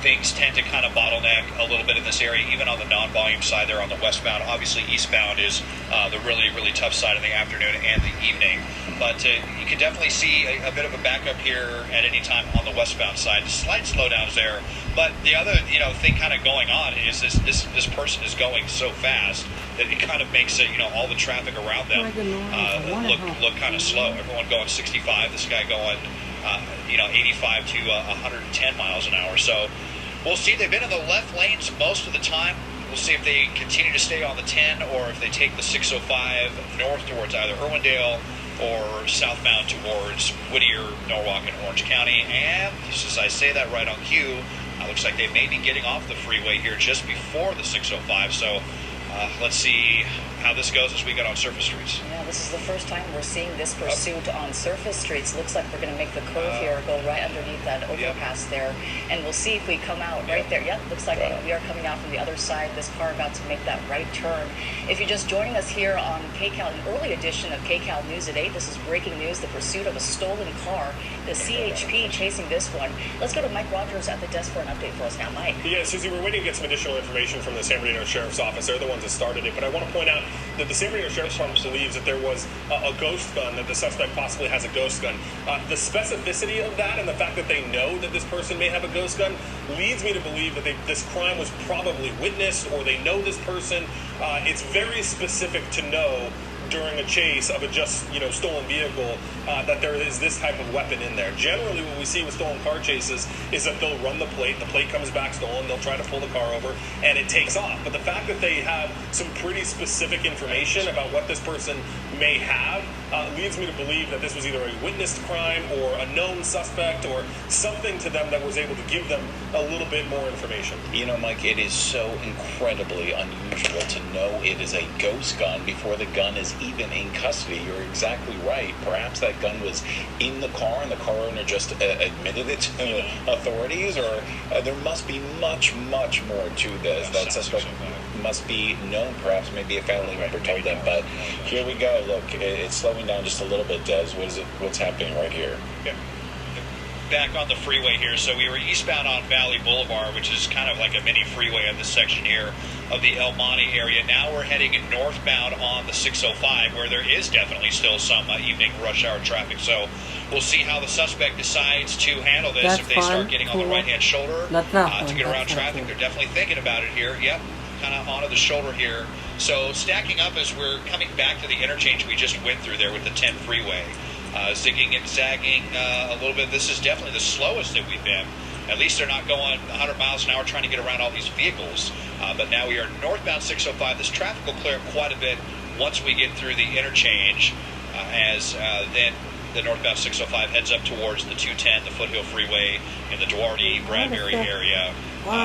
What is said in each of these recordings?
things tend to kind of bottleneck a little bit in this area, even on the non-volume side there on the westbound. Obviously, eastbound is the really, really tough side in the afternoon and the evening. But you can definitely see a bit of a backup here at any time on the westbound side. Slight slowdowns there. But the other, thing kind of going on is this person is going so fast that it kind of makes it, all the traffic around them look kind of slow. Everyone going 65. This guy going 85 to 110 miles an hour. So we'll see. They've been in the left lanes most of the time. We'll see if they continue to stay on the 10 or if they take the 605 north towards either Irwindale or southbound towards Whittier, Norwalk, and Orange County. And just as I say that right on cue, looks like they may be getting off the freeway here just before the 605. So let's see how this goes as we get on surface streets. Yeah, this is the first time we're seeing this pursuit on surface streets. Looks like we're going to make the curve here, go right underneath that overpass there, and we'll see if we come out right there. Yep, looks like we are coming out from the other side. This car about to make that right turn. If you're just joining us here on KCAL, an early edition of KCAL News at 8, this is breaking news, the pursuit of a stolen car, the CHP chasing this one. Let's go to Mike Rogers at the desk for an update for us now. Mike. Yeah, Susie, we're waiting to get some additional information from the San Bernardino Sheriff's Office. They're the ones that started it, but I want to point out that the San Bernardino Sheriff's Department believes that there was a ghost gun, that the suspect possibly has a ghost gun. The specificity of that and the fact that they know that this person may have a ghost gun leads me to believe that this crime was probably witnessed or they know this person. It's very specific to know during a chase of a stolen vehicle that there is this type of weapon in there. Generally, what we see with stolen car chases is that they'll run the plate comes back stolen, they'll try to pull the car over, and it takes off. But the fact that they have some pretty specific information about what this person may have leads me to believe that this was either a witnessed crime or a known suspect or something to them that was able to give them a little bit more information. Mike, it is so incredibly unusual to know it is a ghost gun before the gun is even in custody. You're exactly right. Perhaps that gun was in the car and the car owner just admitted it to authorities, or there must be much, much more to this. That suspect must be known, perhaps maybe a family member told them. But here we go. Look, it's slowing down just a little bit, Des. What's happening right here? Yeah. Back on the freeway here. So we were eastbound on Valley Boulevard, which is kind of like a mini freeway on this section here of the El Monte area. Now we're heading northbound on the 605, where there is definitely still some evening rush hour traffic. So we'll see how the suspect decides to handle this. That's if they start getting on the right-hand shoulder to get around traffic, they're definitely thinking about it here. Yep, kind of onto the shoulder here. So stacking up as we're coming back to the interchange we just went through there with the 10 freeway. Zigging and zagging a little bit. This is definitely the slowest that we've been. At least they're not going 100 miles an hour trying to get around all these vehicles. But now we are northbound 605. This traffic will clear up quite a bit once we get through the interchange as then the northbound 605 heads up towards the 210, the Foothill Freeway, in the Duarte, Bradbury area.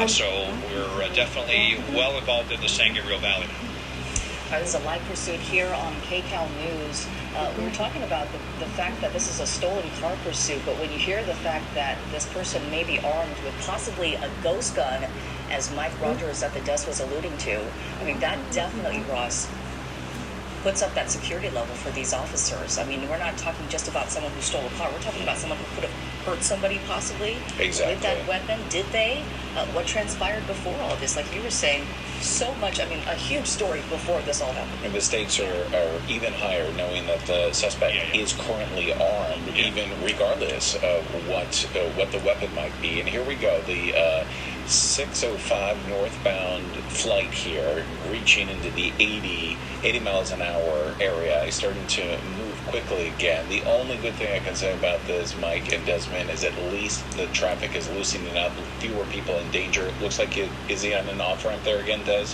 So we're definitely well involved in the San Gabriel Valley. There's a live pursuit here on KCAL News. We were talking about the fact that this is a stolen car pursuit, but when you hear the fact that this person may be armed with possibly a ghost gun, as Mike Rogers at the desk was alluding to, I mean, that definitely, Ross, puts up that security level for these officers. I mean, we're not talking just about someone who stole a car. We're talking about someone who could have hurt somebody possibly with that weapon. Did they? What transpired before all this? Like you were saying, so much, I mean, a huge story before this all happened. And the stakes are even higher knowing that the suspect is currently armed, even regardless of what the weapon might be. And here we go. The 605 northbound flight here, reaching into the 80 miles an hour area, is starting to move quickly again. The only good thing I can say about this, Mike and Desmond, is at least the traffic is loosening up, fewer people in danger. It looks like is he on an off-ramp there again, Des?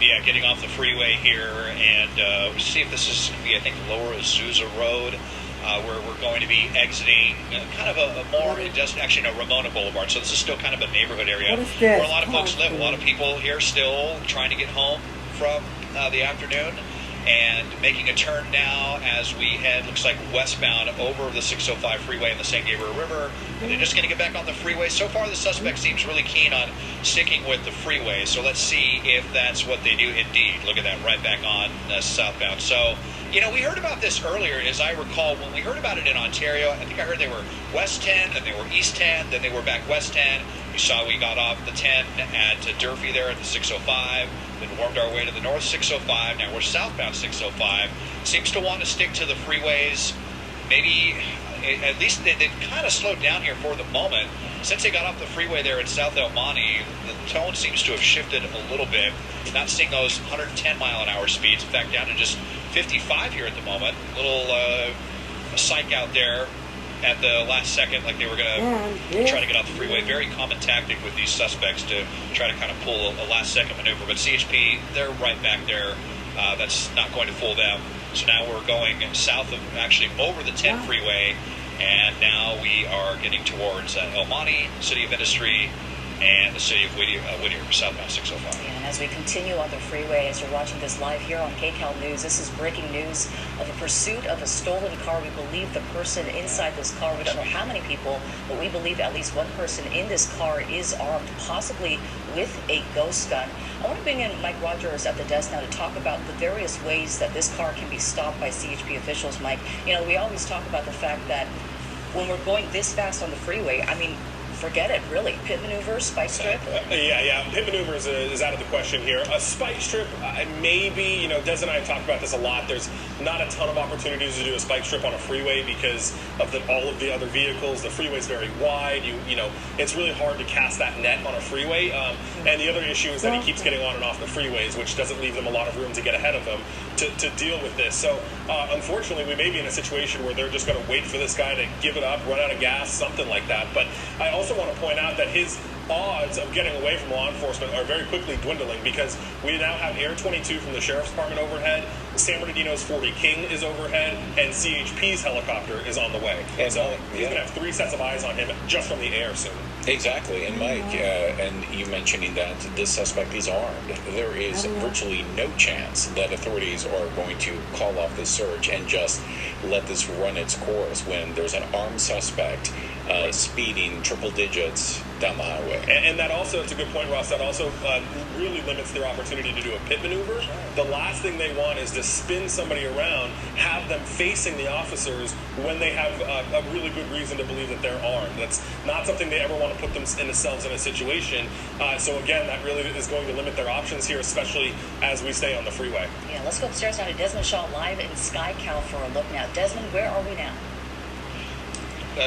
Yeah, getting off the freeway here, and we'll see if this is going to be, I think, Lower Azusa Road, where we're going to be exiting kind of a more, Ramona Boulevard. So this is still kind of a neighborhood area where a lot of folks live. A lot of people here still trying to get home from the afternoon. and making a turn now as we head, looks like westbound over the 605 freeway in the San Gabriel River. And they're just going to get back on the freeway. So far, the suspect seems really keen on sticking with the freeway. So let's see if that's what they do indeed. Look at that, right back on southbound. So, you know, we heard about this earlier, as I recall, when we heard about it in Ontario. I think I heard they were west 10, then they were east 10, then they were back west 10. We saw we got off the 10 at Durfee there at the 605, then wormed our way to the north 605. Now we're southbound 605. Seems to want to stick to the freeways. Maybe, at least they've kind of slowed down here for the moment. Since they got off the freeway there in South El Monte, the tone seems to have shifted a little bit. Not seeing those 110 mile an hour speeds. In fact, down to just 55 here at the moment. A little psych out there at the last second, like they were going to try to get off the freeway. Very common tactic with these suspects to try to kind of pull a last-second maneuver. But CHP, they're right back there. That's not going to fool them. So now we're going south of, actually over the 10 freeway, and now we are getting towards El Monte, City of Industry, and the city of Whittier, southbound 605. And as we continue on the freeway, as you're watching this live here on KCAL News, this is breaking news of a pursuit of a stolen car. We believe the person inside this car, we don't know how many people, but we believe at least one person in this car is armed, possibly with a ghost gun. I want to bring in Mike Rogers at the desk now to talk about the various ways that this car can be stopped by CHP officials. Mike, you know, we always talk about the fact that when we're going this fast on the freeway, I mean, forget it, really. Pit maneuvers, spike strip? Yeah. Pit maneuvers is out of the question here. A spike strip, maybe, you know, Des and I have talked about this a lot. There's not a ton of opportunities to do a spike strip on a freeway because of all of the other vehicles. The freeway's very wide. You know, it's really hard to cast that net on a freeway. And the other issue is that he keeps getting on and off the freeways, which doesn't leave them a lot of room to get ahead of him to deal with this. So, unfortunately, we may be in a situation where they're just going to wait for this guy to give it up, run out of gas, something like that. But I also want to point out that his odds of getting away from law enforcement are very quickly dwindling because we now have Air 22 from the Sheriff's Department overhead, San Bernardino's 40 King is overhead, and CHP's helicopter is on the way. And so he's going to have 3 sets of eyes on him just from the air soon. Exactly. And Mike, and you mentioning that this suspect is armed, there is virtually no chance that authorities are going to call off this search and just let this run its course when there's an armed suspect speeding triple digits down the highway. And that also, it's a good point, Ross, that also really limits their opportunity to do a pit maneuver. The last thing they want is to spin somebody around, have them facing the officers when they have a really good reason to believe that they're armed. That's not something they ever want to put themselves in a situation. So again, that really is going to limit their options here, especially as we stay on the freeway. Yeah, let's go upstairs now to Desmond Shaw live in SkyCal for a look now. Desmond, where are we now?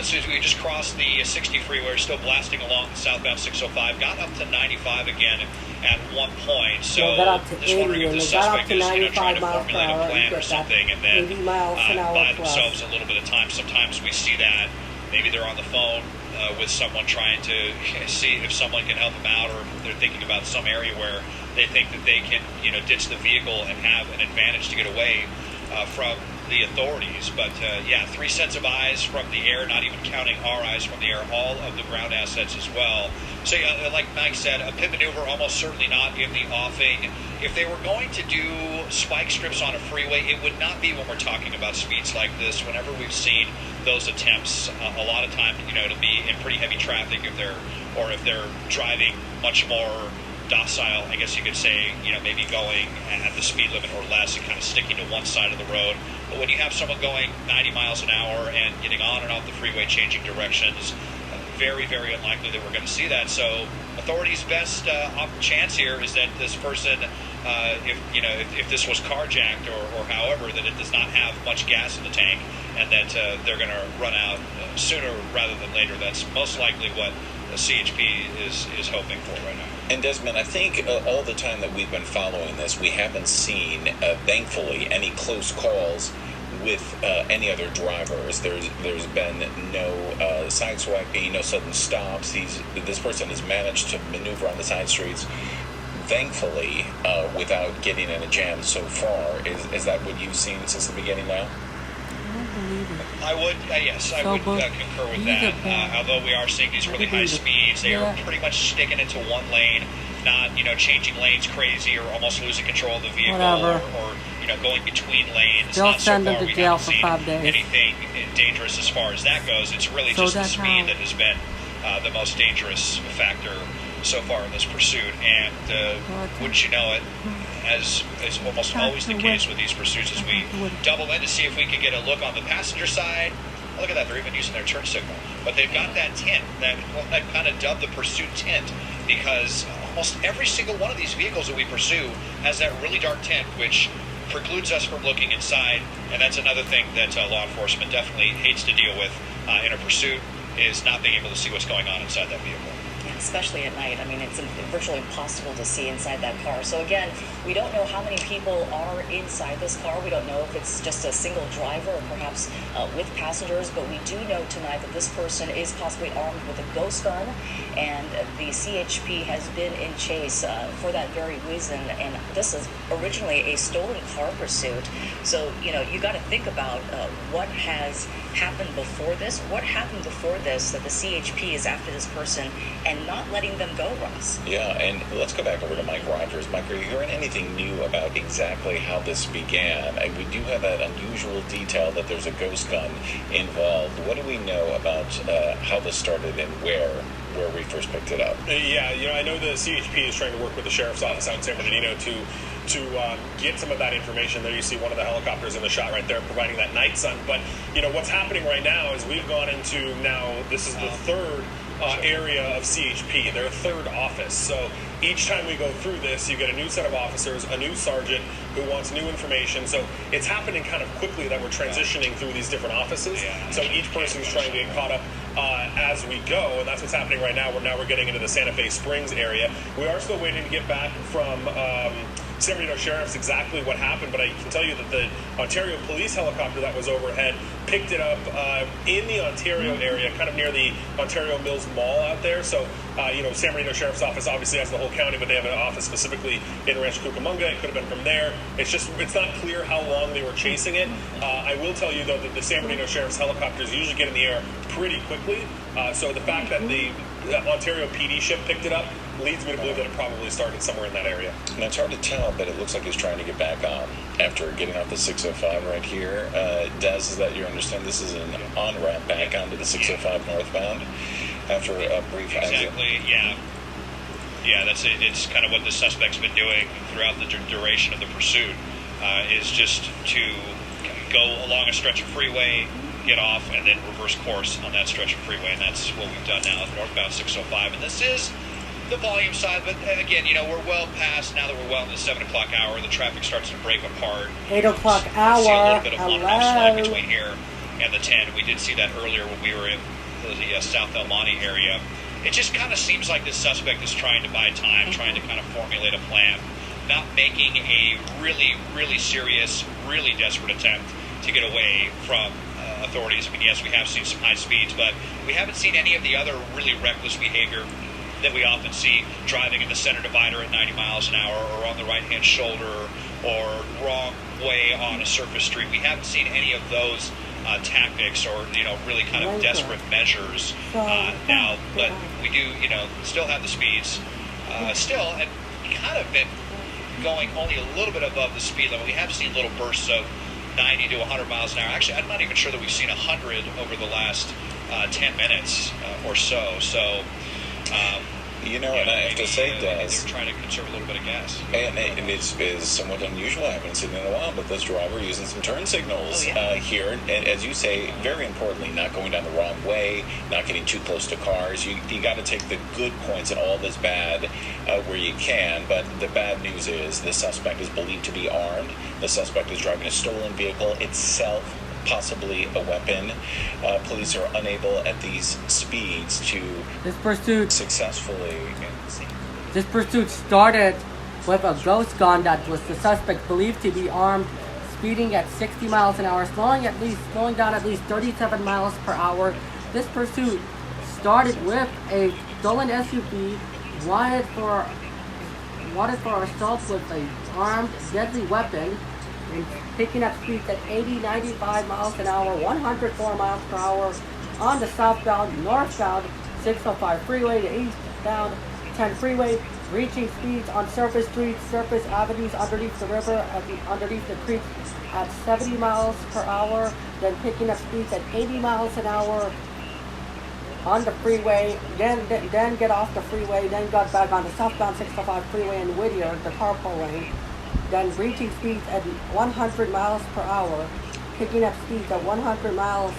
So we just crossed the 60 freeway. We're still blasting along the southbound 605. Got up to 95 again at one point. So just wondering if the suspect is trying to formulate a plan or something and then buy themselves a little bit of time. Sometimes we see that. Maybe they're on the phone with someone trying to see if someone can help them out, or if they're thinking about some area where they think that they can, ditch the vehicle and have an advantage to get away from the authorities. But 3 sets of eyes from the air, not even counting our eyes from the air, all of the ground assets as well. So like Mike said, a pit maneuver almost certainly not in the offing. If they were going to do spike strips on a freeway, it would not be when we're talking about speeds like this. Whenever we've seen those attempts, a lot of time, to be in pretty heavy traffic, if they're driving much more docile, I guess you could say, maybe going at the speed limit or less and kind of sticking to one side of the road. But when you have someone going 90 miles an hour and getting on and off the freeway, changing directions, very, very unlikely that we're going to see that. So authorities' best chance here is that this person, if this was carjacked or however, that it does not have much gas in the tank and that they're going to run out sooner rather than later. That's most likely what the CHP is hoping for right now. And Desmond, I think all the time that we've been following this, we haven't seen, thankfully, any close calls with any other drivers. There's been no sideswiping, no sudden stops. This person has managed to maneuver on the side streets, thankfully, without getting in a jam so far. Is that what you've seen since the beginning now? I would, yes, I would concur with that. Although we are seeing these really high speeds, they are pretty much sticking into one lane, not changing lanes crazy or almost losing control of the vehicle or going between lanes. They'll So send them far to we jail haven't for seen 5 days. anything dangerous as far as that goes. It's really So just the that's speed how- that has been the most dangerous factor so far in this pursuit. And wouldn't you know it, as is almost always the case with these pursuits, as we double in to see if we can get a look on the passenger side. Look at that, they're even using their turn signal. But they've got that tint, that I've kind of dubbed the pursuit tint, because almost every single one of these vehicles that we pursue has that really dark tint, which precludes us from looking inside. And that's another thing that law enforcement definitely hates to deal with in a pursuit, is not being able to see what's going on inside that vehicle. Especially at night. I mean, it's virtually impossible to see inside that car. So again, we don't know how many people are inside this car. We don't know if it's just a single driver or perhaps with passengers, but we do know tonight that this person is possibly armed with a ghost gun, and the CHP has been in chase for that very reason. And this is originally a stolen car pursuit. So, you got to think about what has happened before this. What happened before this that the CHP is after this person and not letting them go, Ross? Yeah, and let's go back over to Mike Rogers. Mike, are you hearing anything new about exactly how this began? And we do have that unusual detail that there's a ghost gun involved. What do we know about how this started and where we first picked it up? Yeah, I know the CHP is trying to work with the sheriff's office out in San Bernardino to get some of that information. There you see one of the helicopters in the shot right there providing that night sun. But, what's happening right now is we've gone into now, this is the third area of CHP, their third office. So each time we go through this, you get a new set of officers, a new sergeant who wants new information. So it's happening kind of quickly that we're transitioning through these different offices. So each person's trying to get caught up as we go, and that's what's happening right now. We're getting into the Santa Fe Springs area. We are still waiting to get back from San Bernardino Sheriff's exactly what happened, but I can tell you that the Ontario police helicopter that was overhead picked it up in the Ontario area, kind of near the Ontario Mills Mall out there. So, San Bernardino Sheriff's Office obviously has the whole county, but they have an office specifically in Rancho Cucamonga. It could have been from there. It's not clear how long they were chasing it. I will tell you, though, that the San Bernardino Sheriff's helicopters usually get in the air pretty quickly. So the fact that the Ontario PD ship picked it up leads me to believe that it probably started somewhere in that area. And it's hard to tell, but it looks like he's trying to get back on after getting off the 605 right here. Des, is that your understanding? This is an on-ramp back onto the 605 northbound after a brief exit. Exactly, yeah. Yeah, that's it. It's kind of what the suspect's been doing throughout the duration of the pursuit, is just to go along a stretch of freeway, get off, and then reverse course on that stretch of freeway. And that's what we've done now with northbound 605. And this is the volume side, but again, we're well past, now that we're well in the 7 o'clock hour, the traffic starts to break apart. 8 o'clock hour. See a little bit of on and off slide Hello. between here and the 10. We did see that earlier when we were in the South El Monte area. It just kind of seems like this suspect is trying to buy time, trying to kind of formulate a plan, not making a really, really serious, really desperate attempt to get away from authorities. I mean, yes, we have seen some high speeds, but we haven't seen any of the other really reckless behavior that we often see, driving in the center divider at 90 miles an hour, or on the right-hand shoulder, or wrong way on a surface street. We haven't seen any of those tactics or, really kind of desperate measures now, but we do, still have the speeds, and kind of been going only a little bit above the speed limit. We have seen little bursts of 90 to 100 miles an hour. Actually, I'm not even sure that we've seen 100 over the last 10 minutes or so. So, and I have to say, Des, they're trying to conserve a little bit of gas. And it's somewhat unusual. I haven't seen it in a while, but this driver using some turn signals here. And as you say, very importantly, not going down the wrong way, not getting too close to cars. You got to take the good points and all this bad where you can. But the bad news is the suspect is believed to be armed. The suspect is driving a stolen vehicle itself, possibly a weapon. Police are unable at these speeds to successfully. This pursuit started with a ghost gun that was the suspect believed to be armed, speeding at 60 miles an hour, slowing down at least 37 miles per hour. This pursuit started with a stolen SUV, wanted for assault with an armed deadly weapon, and picking up speeds at 80, 95 miles an hour, 104 miles per hour on the northbound 605 freeway, the eastbound 10 freeway. reaching speeds on surface streets, surface avenues underneath the river, underneath the creek at 70 miles per hour, then picking up speeds at 80 miles an hour on the freeway, then get off the freeway, then got back on the southbound 605 freeway in Whittier, the carpool lane, then reaching speeds at 100 miles per hour, picking up speeds at 100 miles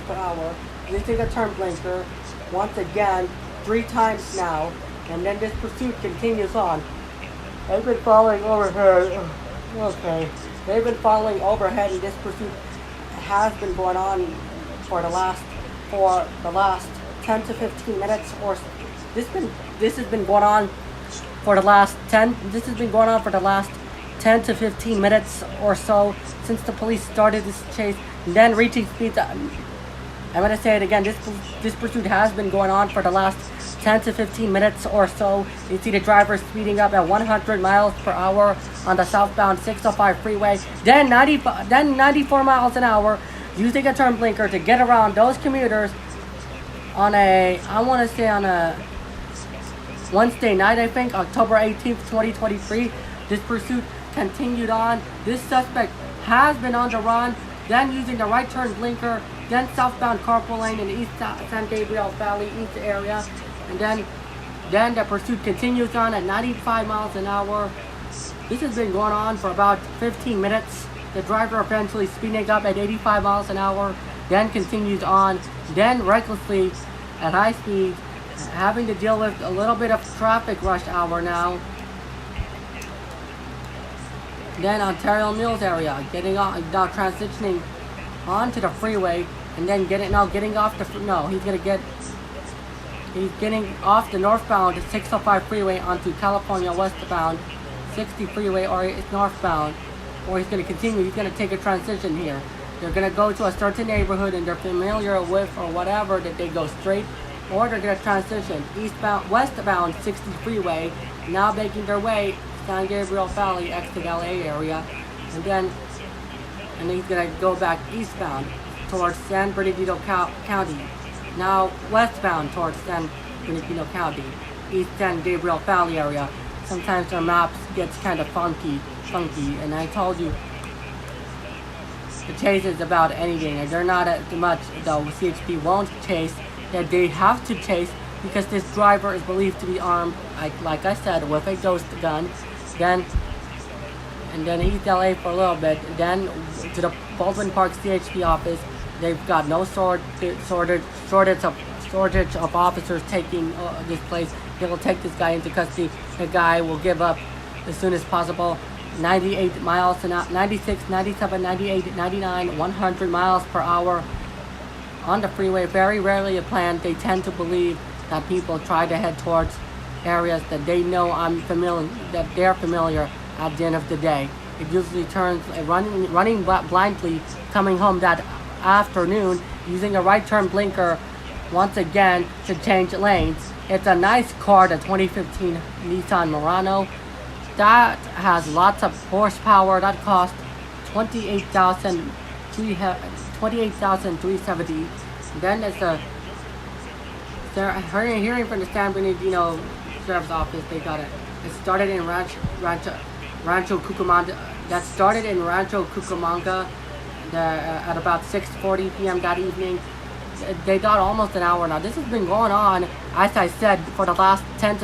per hour, using a turn blinker, once again, 3 times now, and then this pursuit continues on. They've been following overhead. Okay. They've been following overhead, and this pursuit has been going on for the last 10 to 15 minutes, or this has been going on for the last 10 to 15 minutes or so since the police started this chase, and then reaching speeds. I'm going to say it again, this pursuit has been going on for the last 10 to 15 minutes or so. You see the driver speeding up at 100 miles per hour on the southbound 605 freeway, then 94 miles an hour, using a turn blinker to get around those commuters on a Wednesday night, I think, October 18th, 2023. This pursuit continued on. This suspect has been on the run, then using the right turn blinker, then southbound carpool lane in the East San Gabriel Valley East area, and then the pursuit continues on at 95 miles an hour. This has been going on for about 15 minutes. The driver eventually speeding up at 85 miles an hour, then continues on, then recklessly at high speed, having to deal with a little bit of traffic rush hour now. Then Ontario Mills area, getting on, now transitioning onto the freeway, and then getting off he's getting off the northbound 605 freeway onto California westbound 60 freeway, or it's northbound, or he's going to continue. He's going to take a transition here. They're going to go to a certain neighborhood and they're familiar with or whatever, that they go straight, or they're going to transition westbound 60 freeway, now making their way San Gabriel Valley, exit LA area, and then he's going to go back eastbound towards San Bernardino County, now westbound towards San Bernardino County, East San Gabriel Valley area. Sometimes our maps gets kind of funky, and I told you the chase is about anything, and they're not as much, though CHP won't chase, that they have to chase because this driver is believed to be armed, like I said, with a ghost gun. Then East LA for a little bit, then to the Baldwin Park CHP office. They've got no shortage of officers taking this place. They will take this guy into custody. The guy will give up as soon as possible. 98 miles an hour, 96, 97, 98, 99, 100 miles per hour on the freeway. Very rarely a plan. They tend to believe that people try to head towards areas that they know that they're familiar at the end of the day. It usually turns running blindly, coming home that afternoon, using a right turn blinker once again to change lanes. It's a nice car, the 2015 Nissan Murano. That has lots of horsepower. That cost $28,370. Then it's hearing from the San Bernardino Sheriff's Office. They got it. It started in Rancho Cucamonga. That started in Rancho Cucamonga at about 6:40 p.m. that evening. They got almost an hour now. This has been going on, as I said, for the last 10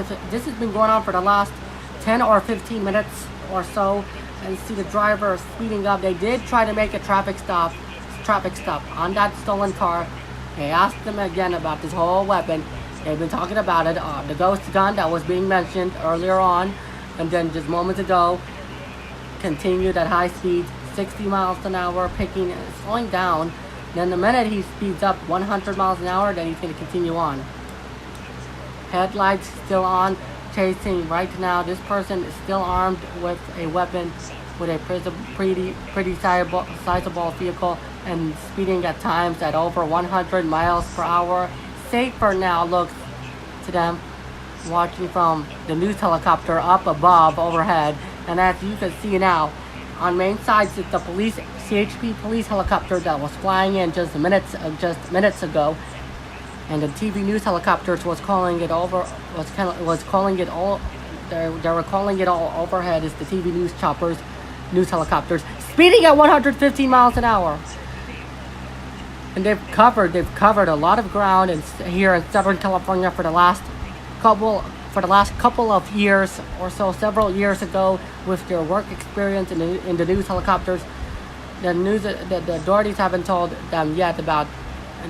or 15 minutes or so. And you see the driver speeding up. They did try to make a traffic stop on that stolen car. They asked them again about this whole weapon. They've been talking about it, the ghost gun that was being mentioned earlier on, and then just moments ago, continued at high speed, 60 miles an hour, slowing down. Then the minute he speeds up 100 miles an hour, then he's going to continue on. Headlights still on, chasing right now. This person is still armed with a weapon, with a pretty sizable vehicle, and speeding at times at over 100 miles per hour. Safer now looks to them, watching from the news helicopter up above overhead. And as you can see now, on main sides, it's the CHP police helicopter that was flying in just minutes ago, and the TV news helicopters was calling it they were calling it all overhead, is the TV news choppers, news helicopters, speeding at 115 miles an hour. And they've covered a lot of ground here in Southern California for the last couple of years or so, several years ago, with their work experience in the news helicopters. The authorities haven't told them yet about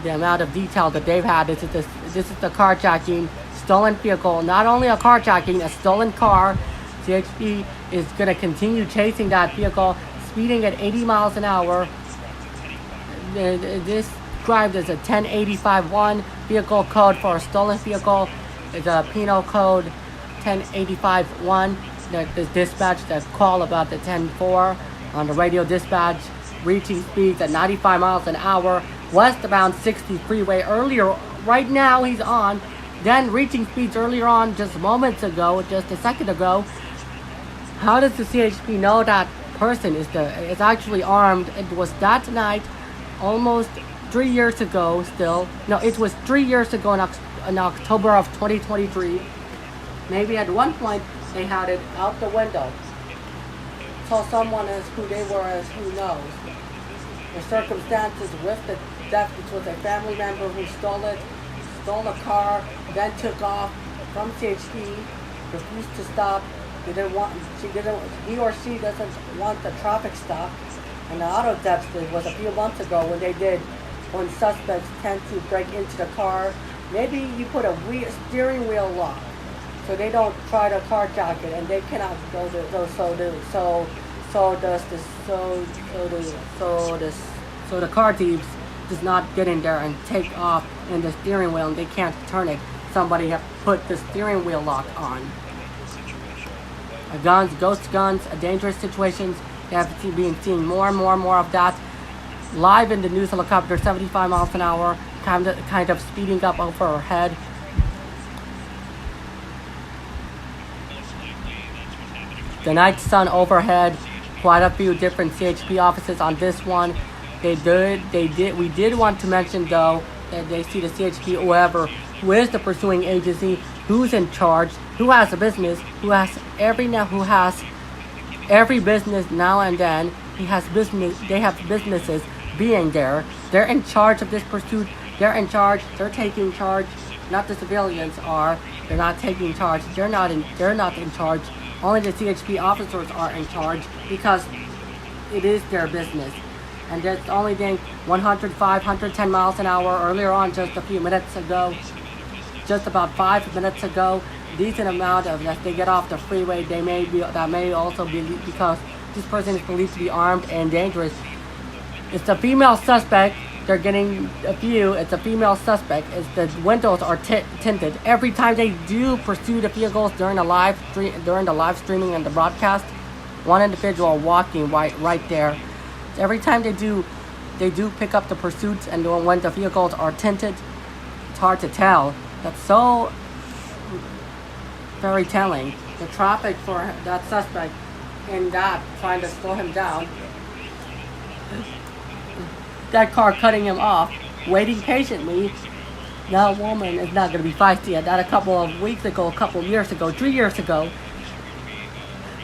the amount of detail that they've had. This is the carjacking, stolen vehicle, not only a carjacking, a stolen car. CHP is going to continue chasing that vehicle, speeding at 80 miles an hour. This described as a 1085-1 vehicle code for a stolen vehicle. It's a penal code 1085-1. The dispatch, the call about the 10-4 on the radio dispatch, reaching speeds at 95 miles an hour, westbound 60 freeway earlier. Right now he's on, then reaching speeds earlier on, just moments ago, just a second ago. How does the CHP know that person is actually armed? It was that night, almost 3 years ago. It was 3 years ago in October of 2023. Maybe at one point they had it out the window. Saw someone as who they were as who knows. The circumstances with the theft, it was a family member who stole a car, then took off from CHP, refused to stop. He or she doesn't want the traffic stop. And the auto theft was a few months ago when suspects tend to break into the car. Maybe you put a steering wheel lock so they don't try to carjack it, and they cannot go to so the car thieves does not get in there and take off in the steering wheel, and they can't turn it. Somebody have put the steering wheel lock on. Guns, ghost guns, dangerous situations. They have been seeing more and more of that. Live in the news helicopter, 75 miles an hour, kind of speeding up over our head. The night sun overhead, quite a few different CHP offices on this one. We did want to mention though that they see the CHP, who is the pursuing agency, who's in charge, who has a business, who has every business now and then. They have businesses being there. They're in charge of this pursuit. They're in charge. They're taking charge. Not the civilians are. They're not taking charge. They're not in charge. Only the CHP officers are in charge because it is their business. And that's only being 105, 110 miles an hour earlier on, just a few minutes ago. Just about 5 minutes ago. Decent amount of, as they get off the freeway, that may also be because this person is believed to be armed and dangerous. It's a female suspect. They're getting a few. It's a female suspect. The windows are tinted. Every time they do pursue the vehicles during the live streaming and the broadcast, one individual walking right there. Every time they do pick up the pursuits, and when the vehicles are tinted, it's hard to tell. That's so very telling. The traffic for that suspect in that trying to slow him down. That car cutting him off, waiting patiently. That woman is not going to be feisty. That a couple of years ago, 3 years ago.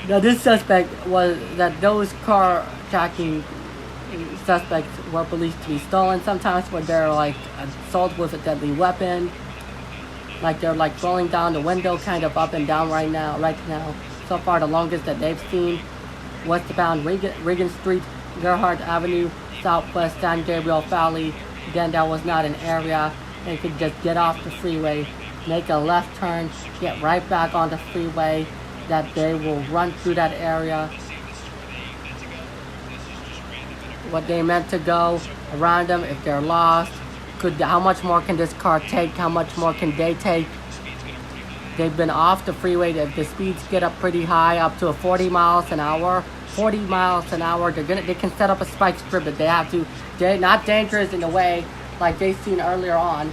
Now this suspect those carjacking suspects were believed to be stolen. Sometimes when they're like assault with a deadly weapon, like they're like rolling down the window, kind of up and down right now. So far, the longest that they've seen, westbound Reagan Street, Gerhardt Avenue, Southwest San Gabriel Valley. Then that was not an area they could just get off the freeway, make a left turn, get right back on the freeway. That they will run through that area. What they meant to go around them if they're lost. How much more can this car take? How much more can they take? They've been off the freeway. The speeds get up pretty high, up to 40 miles an hour. 40 miles an hour. They can set up a spike strip if they have to. They're not dangerous in a way like they've seen earlier on.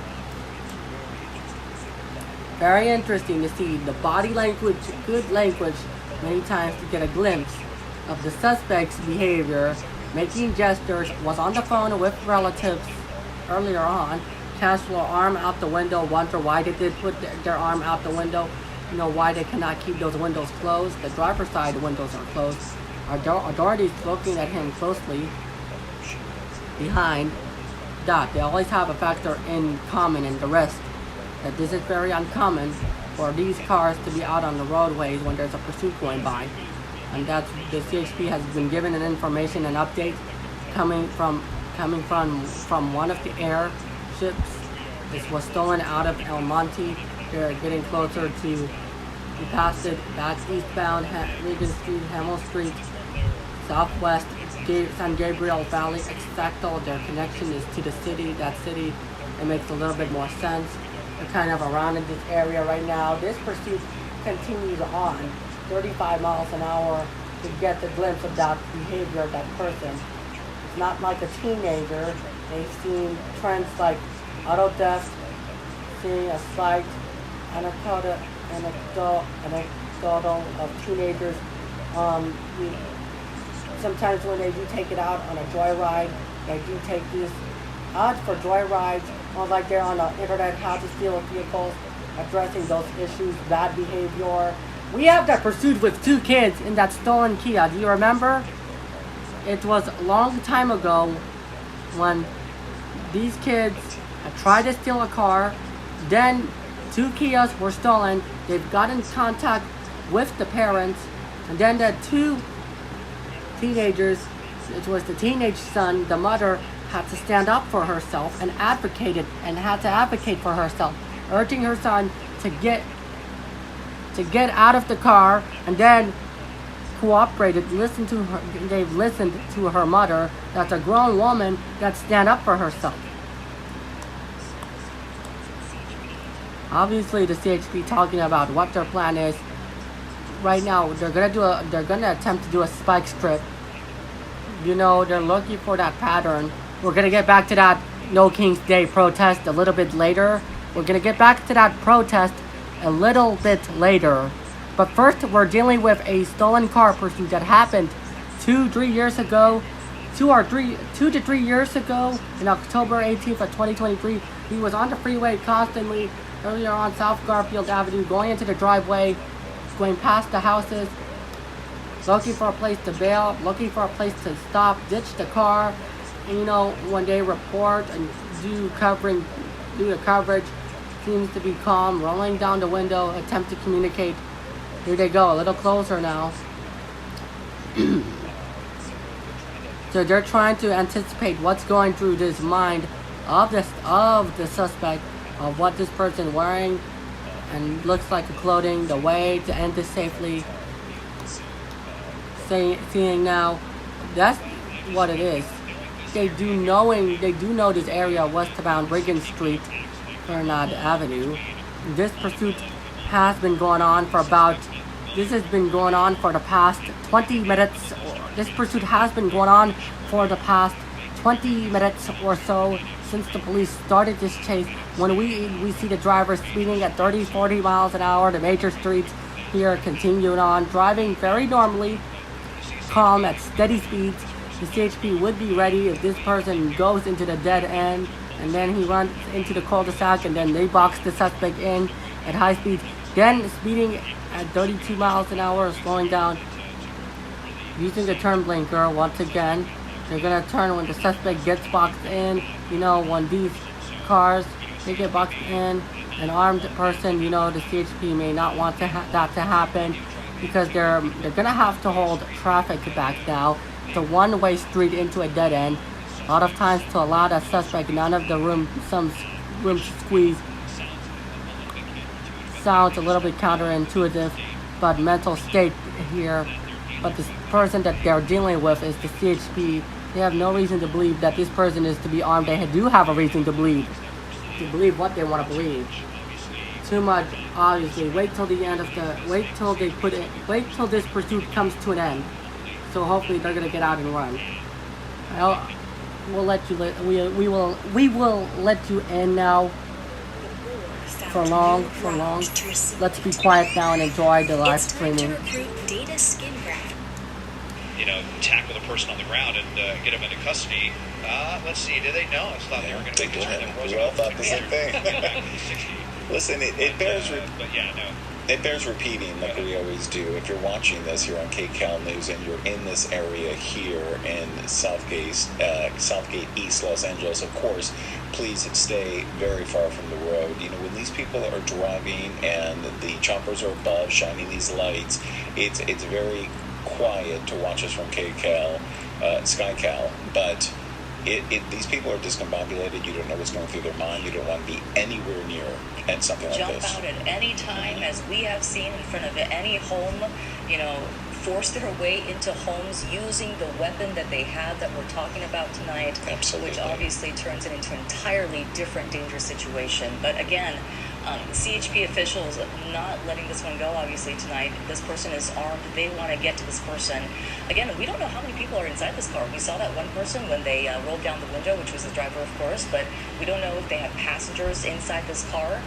Very interesting to see the body language, good language, many times to get a glimpse of the suspect's behavior, making gestures, was on the phone with relatives earlier on, casual arm out the window, wonder why they did put their arm out the window. why they cannot keep those windows closed. The driver's side windows are closed. Authorities looking at him closely behind that. They always have a factor in common in the risk. That this is very uncommon for these cars to be out on the roadways when there's a pursuit going by. And that's the CHP has been given an information and update coming from one of the airships. This was stolen out of El Monte. They're getting closer to, we passed it back eastbound, Regan Street, Hamel Street, southwest, San Gabriel Valley, Exacto. Their connection is to the city. That city, it makes a little bit more sense. They're kind of around in this area right now. This pursuit continues on 35 miles an hour to get the glimpse of that behavior, that person. It's not like a teenager. They've seen trends like auto theft, seeing a slight anecdotal of teenagers. Sometimes when they do take it out on a joyride, they do take this out for joyrides, or like they're on the internet, how to steal vehicles, addressing those issues, bad behavior. We have that pursuit with 2 kids in that stolen Kia. Do you remember? It was a long time ago when these kids had tried to steal a car, then 2 Kias were stolen. They've got in contact with the parents, and then the 2 teenagers, it was the teenage son, the mother had to stand up for herself and had to advocate for herself, urging her son to get out of the car, and then cooperated, they've listened to her mother, that's a grown woman that stand up for herself. Obviously the CHP talking about what their plan is. Right now they're gonna attempt to do a spike strip. They're looking for that pattern. We're gonna get back to that No King's Day protest a little bit later. We're gonna get back to that protest a little bit later. But first, we're dealing with a stolen car pursuit that happened 2 to 3 years ago, in October 18th of 2023. He was on the freeway constantly, earlier on South Garfield Avenue, going into the driveway, going past the houses, looking for a place to bail, looking for a place to stop, ditch the car. And when they report and do the coverage, seems to be calm, rolling down the window, attempt to communicate. Here they go, a little closer now. So they're trying to anticipate what's going through this mind of the suspect, of what this person wearing, and looks like a clothing, the way to end this safely. Seeing now, that's what it is. They do know this area westbound Regan Street, Fernand Avenue. This pursuit has been going on for the past 20 minutes. This pursuit has been going on for the past 20 minutes or so since the police started this chase. When we see the driver speeding at 30-40 miles an hour, the major streets here continuing on, driving very normally, calm at steady speeds. The CHP would be ready if this person goes into the dead end and then he runs into the cul-de-sac and then they box the suspect in at high speed. Then speeding at 32 miles an hour, slowing down, using the turn blinker once again. They're gonna turn when the suspect gets boxed in. When these cars, they get boxed in, an armed person, the CHP may not want that to happen, because they're gonna have to hold traffic back now. It's a one-way street into a dead end. A lot of times to allow that suspect none of the room to squeeze. Sounds a little bit counterintuitive, but mental state here. But this person that they're dealing with is the CHP. They have no reason to believe that this person is to be armed. They do have a reason to believe what they want to believe. Too much, obviously. Wait till this pursuit comes to an end. So hopefully they're gonna get out and run. We will let you in now. For long. Let's be quiet now and enjoy the live streaming. Tackle the person on the ground and get him into custody. Let's see. Did they know? I thought they were going to make We all thought the same thing. Listen, it bears. But yeah, no. It bears repeating, like we always do. If you're watching this here on KCAL News and you're in this area here in Southgate East Los Angeles, of course, please stay very far from the road. You know, when these people are driving and the choppers are above, shining these lights, it's very quiet to watch us from KCAL, SkyCal, but these people are discombobulated. You don't know what's going through their mind. You don't want to be anywhere near and something like this. Jump out at any time, as we have seen in front of any home, force their way into homes using the weapon that they have that we're talking about tonight. Absolutely. Which obviously turns it into an entirely different dangerous situation. But again, CHP officials not letting this one go, obviously, tonight. This person is armed. They want to get to this person. Again, we don't know how many people are inside this car. We saw that one person when they rolled down the window, which was the driver, of course, but we don't know if they have passengers inside this car.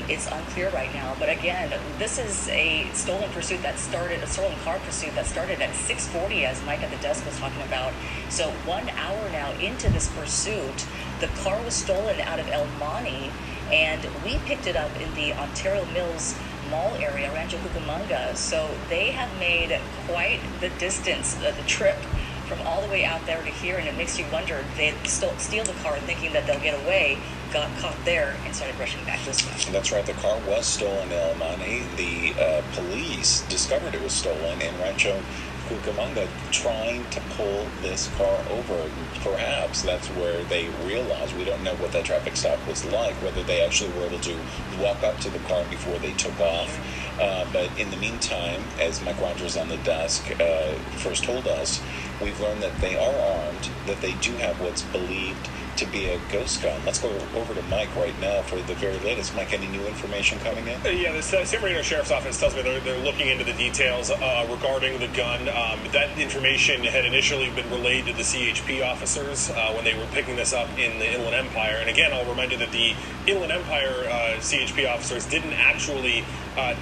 It's unclear right now. But again, this is a stolen car pursuit that started at 6:40, as Mike at the desk was talking about. So 1 hour now into this pursuit, the car was stolen out of El Monte, and we picked it up in the Ontario Mills Mall area, Rancho Cucamonga. So they have made quite the distance, the trip from all the way out there to here, and it makes you wonder, they steal the car thinking that they'll get away, got caught there, and started rushing back this way. That's right, the car was stolen in El Monte. The police discovered it was stolen in Rancho Cucamonga, trying to pull this car over. Perhaps that's where they realized, we don't know what that traffic stop was like, whether they actually were able to walk up to the car before they took off. But in the meantime, as Mike Rogers on the desk first told us, we've learned that they are armed, that they do have what's believed to be a ghost gun. Let's go over to Mike right now for the very latest. Mike, any new information coming in? Yeah, the San Bernardino Sheriff's Office tells me they're looking into the details regarding the gun. That information had initially been relayed to the CHP officers when they were picking this up in the Inland Empire. And again, I'll remind you that the Inland Empire CHP officers didn't actually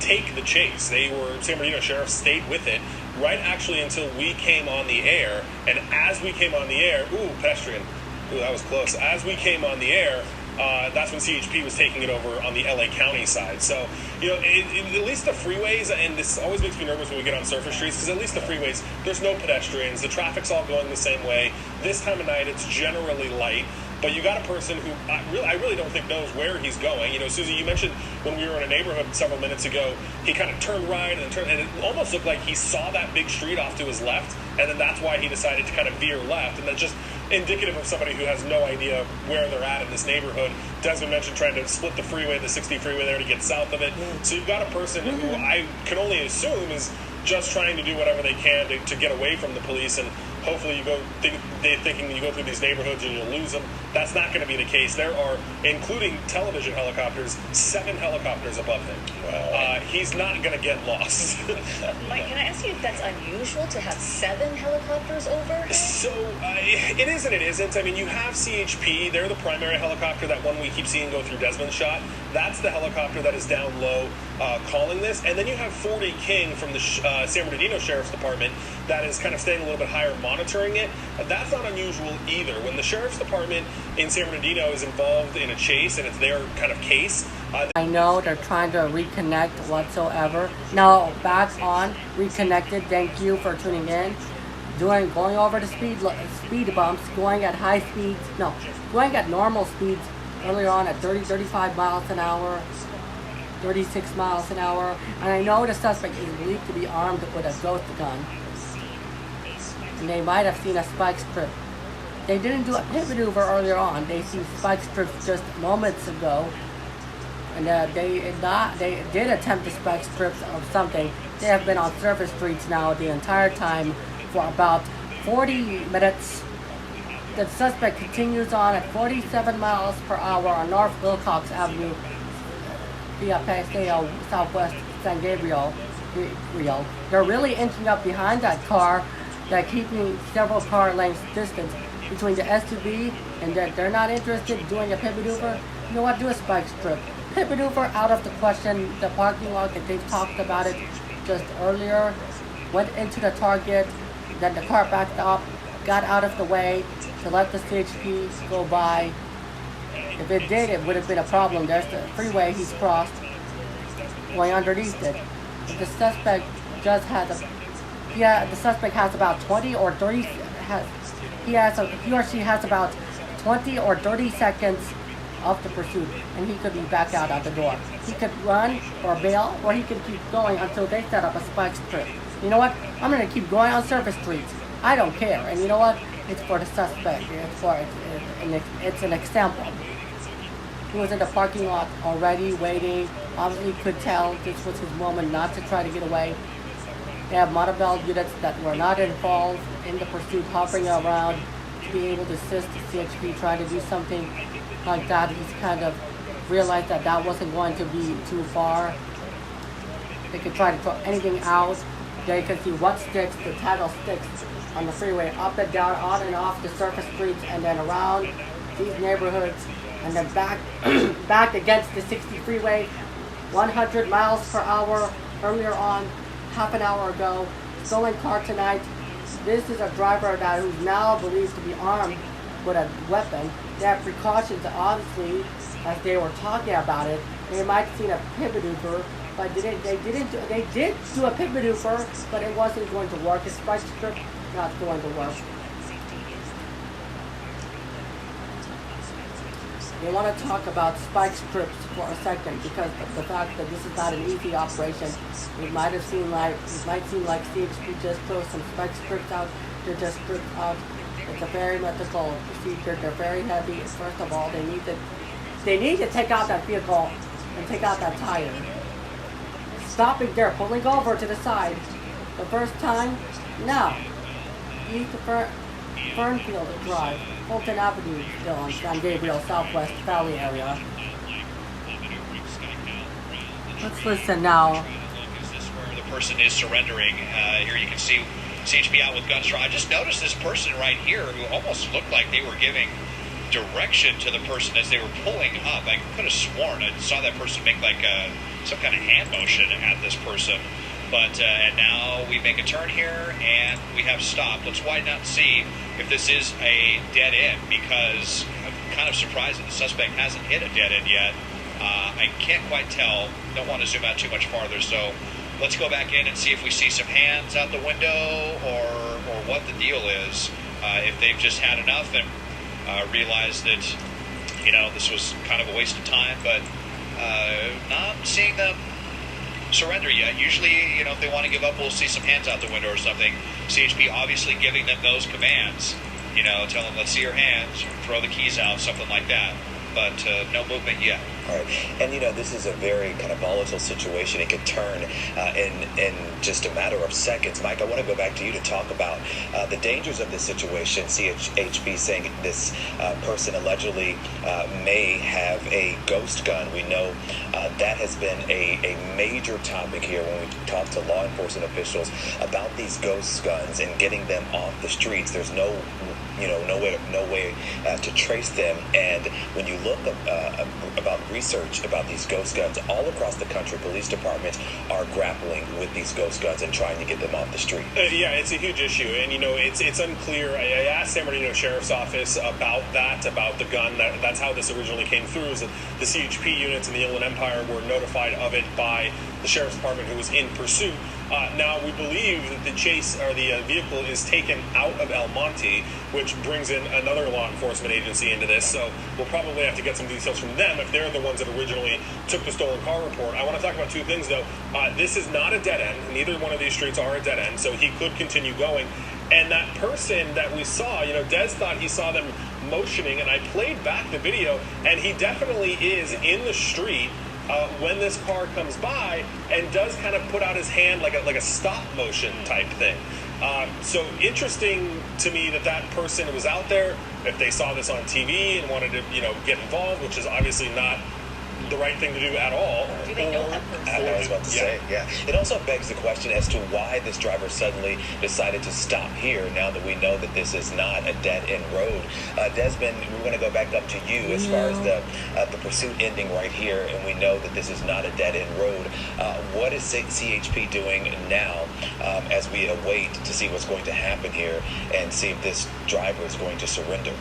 take the chase. San Bernardino Sheriff stayed with it right actually until we came on the air. And as we came on the air, pedestrian. Ooh, that was close. As we came on the air, that's when CHP was taking it over on the LA County side. So, at least the freeways, and this always makes me nervous when we get on surface streets, because at least the freeways, there's no pedestrians. The traffic's all going the same way. This time of night, it's generally light. But you got a person who I really don't think knows where he's going. Susie, you mentioned when we were in a neighborhood several minutes ago, he kind of turned right and it almost looked like he saw that big street off to his left, and then that's why he decided to kind of veer left. And that's just indicative of somebody who has no idea where they're at in this neighborhood. Desmond mentioned trying to split the freeway, the 60 freeway there, to get south of it. So you've got a person who I can only assume is just trying to do whatever they can to get away from the police, and hopefully they're thinking you go through these neighborhoods and you'll lose them. That's not going to be the case. There are, including television helicopters, 7 helicopters above him. Wow. He's not going to get lost. Mike, can I ask you if that's unusual to have 7 helicopters over him? So it is and it isn't. I mean, you have CHP. They're the primary helicopter, that one we keep seeing go through Desmond's shot. That's the helicopter that is down low calling this. And then you have 40 King from the San Bernardino Sheriff's Department that is kind of staying a little bit higher, monitoring it. That's not unusual either. When the Sheriff's Department in San Bernardino is involved in a chase and it's their kind of case. I know they're trying to reconnect whatsoever. Now, back on, reconnected. Thank you for tuning in. Going over the speed bumps, going at high speeds. No, going at normal speeds earlier on at 30, 35 miles an hour, 36 miles an hour. And I know the suspect is believed to be armed with a ghost gun. And they might have seen a spike strip. They didn't do a pit maneuver earlier on. They see spike strips just moments ago. And they did attempt to spike strips of something. They have been on surface streets now the entire time for about 40 minutes. The suspect continues on at 47 miles per hour on North Wilcox Avenue via Paseo Southwest San Gabriel. They're really inching up behind that car. They're keeping several car lengths distance between the SUV, and they're not interested in doing a pit maneuver. You know what? Do a spike strip. Pit maneuver out of the question. The parking lot, that they've talked about it just earlier, went into the target, then the car backed up, got out of the way to let the CHP go by. If it did, it would have been a problem. There's the freeway he's crossed. going underneath it. The suspect just has the suspect has about 20 or 30 he or she has about 20 or 30 seconds of the pursuit, and he could be back out the door. He could run or bail, or he could keep going until they set up a spike strip. You know what? I'm going to keep going on surface streets. I don't care. And you know what? It's for the suspect. It's an example. He was in the parking lot already waiting. Obviously could tell this was his moment not to try to get away. They have monorail units that were not involved in the pursuit hovering around to be able to assist the CHP trying to do something like that. He's kind of realized that that wasn't going to be too far. They could try to throw anything out. They could see what sticks, the toggle sticks on the freeway, up and down, on and off the surface streets, and then around these neighborhoods, and then back back against the 60 freeway, 100 miles per hour earlier on, half an hour ago. Stolen car tonight. This is a driver that who's now believed to be armed with a weapon. They have precautions, obviously, as they were talking about it. They might have seen a pit maneuver, but they did do a pit maneuver, but it wasn't going to work. His spike strip not going to work. They want to talk about spike strips for a second because of the fact that this is not an easy operation. It might seem like CHP just throws some spike strips out. They're just stripped out. It's a very methodical procedure. They're very heavy. First of all, they need to take out that vehicle and take out that tire. Stopping there, pulling over to the side. The first time, now, east of Fernfield Drive, Fulton Avenue, still on San Gabriel, Southwest Valley area. Let's listen now. Is this where the person is surrendering? Here you can see CHP out with guns drawn. I just noticed this person right here who almost looked like they were giving direction to the person as they were pulling up. I could have sworn I saw that person make like some kind of hand motion at this person. But and now we make a turn here and we have stopped. Let's widen out and see if this is a dead end, because I'm kind of surprised that the suspect hasn't hit a dead end yet. I can't quite tell. Don't want to zoom out too much farther. So let's go back in and see if we see some hands out the window or what the deal is. If they've just had enough and realized that, this was kind of a waste of time, but not seeing them surrender yet. Usually, if they want to give up, we'll see some hands out the window or something. CHP obviously giving them those commands, tell them, let's see your hands, throw the keys out, something like that. But no movement yet. All right. And, this is a very kind of volatile situation. It could turn in just a matter of seconds. Mike, I want to go back to you to talk about the dangers of this situation. CHP saying this person allegedly may have a ghost gun. We know that has been a major topic here when we talk to law enforcement officials about these ghost guns and getting them off the streets. There's no way to trace them. And when you look about research about these ghost guns all across the country, police departments are grappling with these ghost guns and trying to get them off the street. Yeah, it's a huge issue, and it's unclear. I asked San Bernardino Sheriff's Office about the gun. That's how this originally came through. Is that the CHP units in the Inland Empire were notified of it by the Sheriff's Department, who was in pursuit. Now we believe that the chase or the vehicle is taken out of El Monte, which brings in another law enforcement agency into this. So we'll probably have to get some details from them if they're the ones that originally took the stolen car report. I want to talk about two things, though. This is not a dead end. Neither one of these streets are a dead end, so he could continue going. And that person that we saw, Des thought he saw them motioning, and I played back the video, and he definitely is in the street when this car comes by and does kind of put out his hand like a stop motion type thing. So interesting to me that person was out there. If they saw this on TV and wanted to, get involved, which is obviously not the right thing to do at all. Do they know that person? I was about to say, yeah. It also begs the question as to why this driver suddenly decided to stop here now that we know that this is not a dead-end road. Desmond, we're going to go back up to you as far as the pursuit ending right here, and we know that this is not a dead-end road. What is CHP doing now as we await to see what's going to happen here and see if this driver is going to surrender?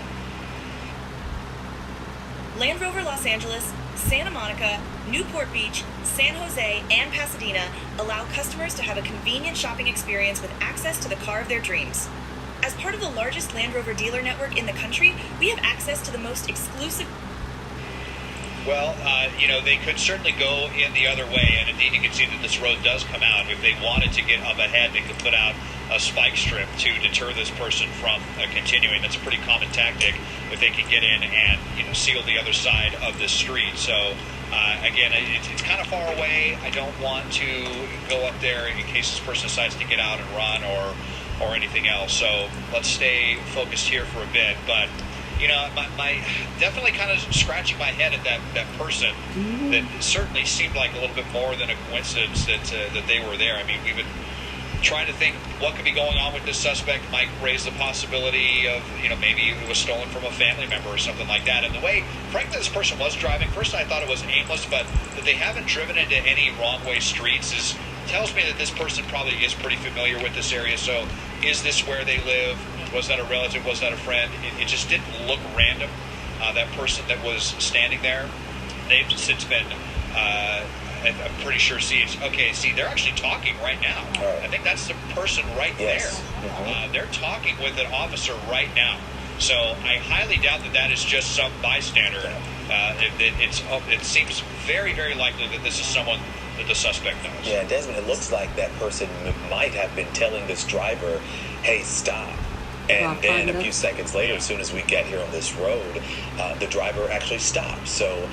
Land Rover Los Angeles, Santa Monica, Newport Beach, San Jose, and Pasadena allow customers to have a convenient shopping experience with access to the car of their dreams. As part of the largest Land Rover dealer network in the country, we have access to the most exclusive... Well, they could certainly go in the other way, and indeed you can see that this road does come out. If they wanted to get up ahead, they could put out a spike strip to deter this person from continuing. That's a pretty common tactic if they can get in and seal the other side of the street. So, again, it's kind of far away. I don't want to go up there in case this person decides to get out and run or anything else. So let's stay focused here for a bit. But my definitely kind of scratching my head at that person. That certainly seemed like a little bit more than a coincidence that they were there. I mean, we've been trying to think what could be going on with this suspect. Mike raised the possibility of maybe it was stolen from a family member or something like that. And the way, frankly, this person was driving, first I thought it was aimless, but that they haven't driven into any wrong way streets tells me that this person probably is pretty familiar with this area. So is this where they live? Was that a relative? Was that a friend? It just didn't look random. That person that was standing there, they've since been, I'm pretty sure, they're actually talking right now. I think that's the person right there. They're talking with an officer right now. So I highly doubt that is just some bystander. It seems very, very likely that this is someone that the suspect knows. Yeah, Desmond, it looks like that person might have been telling this driver, hey, stop. And then a few seconds later, as soon as we get here on this road, the driver actually stops. So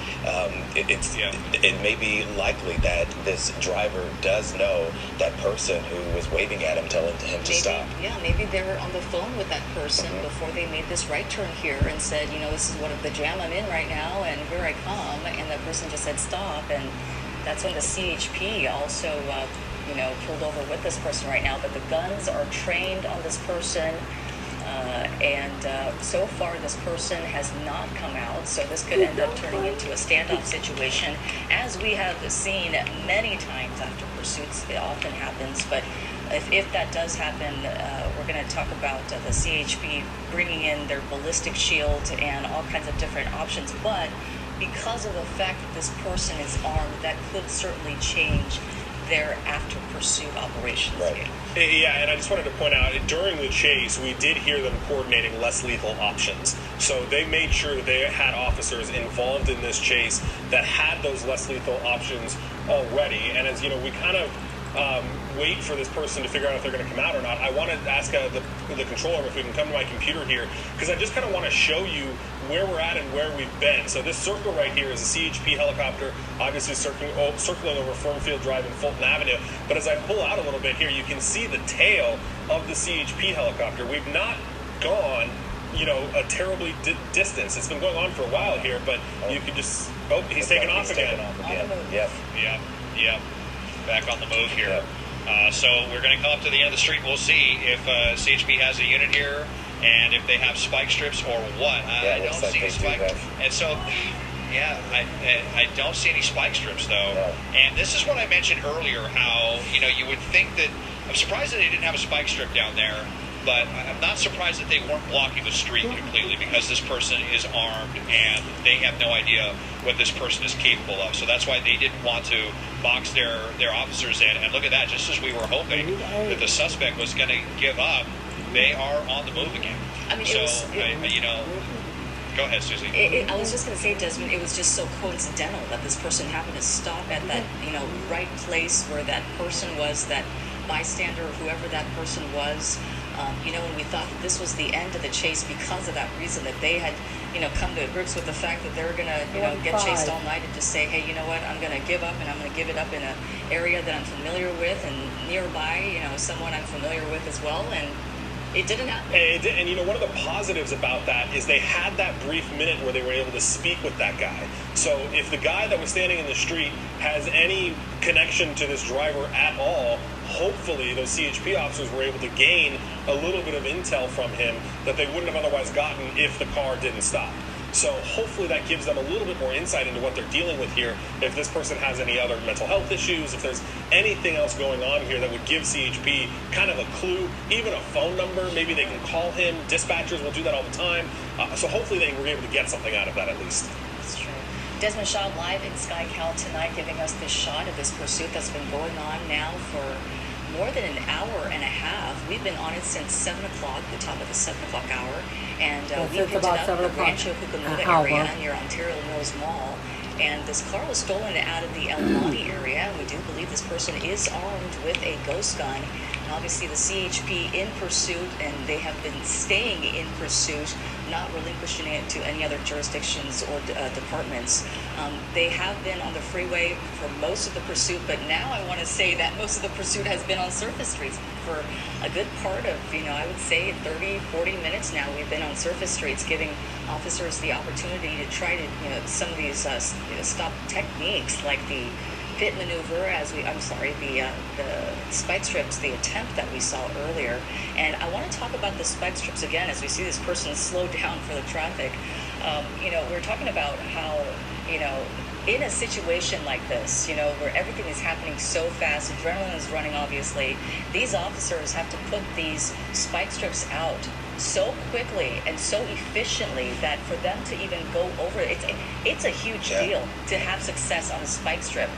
it may be likely that this driver does know that person who was waving at him, telling him to stop. Yeah, maybe they were on the phone with that person before they made this right turn here and said, this is the jam I'm in right now, and here I come. And that person just said stop. And that's when the CHP also, pulled over with this person right now. But the guns are trained on this person. And so far, this person has not come out, so this could end up turning into a standoff situation, as we have seen many times after pursuits. It often happens, but if that does happen, we're going to talk about the CHP bringing in their ballistic shield and all kinds of different options. But because of the fact that this person is armed, that could certainly change their after pursuit operations. Right. Yeah, and I just wanted to point out, during the chase, we did hear them coordinating less lethal options. So they made sure that they had officers involved in this chase that had those less lethal options already. And as we kind of wait for this person to figure out if they're going to come out or not, I want to ask the controller if we can come to my computer here, because I just kind of want to show you where we're at and where we've been. So this circle right here is a CHP helicopter, obviously circling over Fernfield Drive and Fulton Avenue. But as I pull out a little bit here, you can see the tail of the CHP helicopter. We've not gone a terribly distance. It's been going on for a while here, but you can just... Oh, he's taking off again. Yep. Back on the move here. So we're going to come up to the end of the street. We'll see if CHP has a unit here and if they have spike strips or what. I don't see any spike. And so, I don't see any spike strips though. No. And this is what I mentioned earlier, how you would think that... I'm surprised that they didn't have a spike strip down there. But I'm not surprised that they weren't blocking the street completely, because this person is armed and they have no idea what this person is capable of. So that's why they didn't want to box their officers in. And look at that, just as we were hoping that the suspect was going to give up, they are on the move again. I mean, go ahead, Susie. I was just going to say, Desmond, it was just so coincidental that this person happened to stop at that, right place where that person was, that bystander, whoever that person was. And we thought that this was the end of the chase because of that reason, that they had, come to grips with the fact that they were going to, get chased all night and just say, hey, you know what, I'm going to give up, and I'm going to give it up in an area that I'm familiar with and nearby, someone I'm familiar with as well. And it didn't happen. And one of the positives about that is they had that brief minute where they were able to speak with that guy. So if the guy that was standing in the street has any connection to this driver at all, hopefully those CHP officers were able to gain a little bit of intel from him that they wouldn't have otherwise gotten if the car didn't stop. So hopefully that gives them a little bit more insight into what they're dealing with here. If this person has any other mental health issues, if there's anything else going on here that would give CHP kind of a clue, even a phone number, maybe they can call him. Dispatchers will do that all the time. So hopefully they were able to get something out of that at least. That's true. Desmond Shaw live in SkyCal tonight, giving us this shot of this pursuit that's been going on now for more than an hour and a half. We've been on it since 7 o'clock, the top of the 7 o'clock hour, and we picked it up in the Rancho Cucamonga area near Ontario Mills Mall. And this car was stolen out of the El Monte area, and we do believe this person is armed with a ghost gun. And obviously the CHP in pursuit, and they have been staying in pursuit, not relinquishing it to any other jurisdictions or departments. They have been on the freeway for most of the pursuit, but now I want to say that most of the pursuit has been on surface streets for a good part of, I would say 30, 40 minutes now. We've been on surface streets, giving officers the opportunity to try to, some of these stop techniques like the pit maneuver, the spike strips, the attempt that we saw earlier. And I want to talk about the spike strips again as we see this person slow down for the traffic. We're talking about how, in a situation like this, where everything is happening so fast, adrenaline is running, obviously, these officers have to put these spike strips out so quickly and so efficiently that for them to even go over it's a huge deal to have success on a spike strip.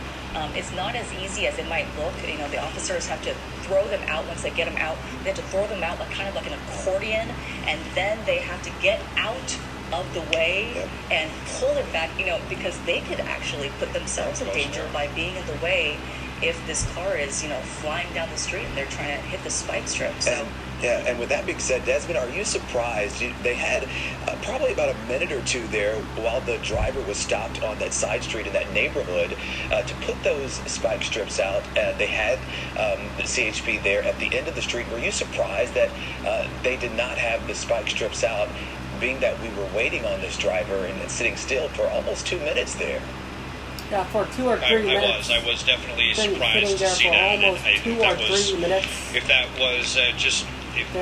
It's not as easy as it might look. The officers have to throw them out. Once they get them out, they have to throw them out kind of like an accordion, and then they have to get out of the way and pull it back, because they could actually put themselves in danger by being in the way if this car is, flying down the street and they're trying to hit the spike strip. So. And with that being said, Desmond, are you surprised? They had probably about a minute or two there while the driver was stopped on that side street in that neighborhood to put those spike strips out. They had the CHP there at the end of the street. Were you surprised that they did not have the spike strips out, being that we were waiting on this driver and sitting still for almost 2 minutes there? Yeah, for 2 or 3 minutes. I was definitely surprised to there see for that. Almost And 2 or 3 minutes. If that was if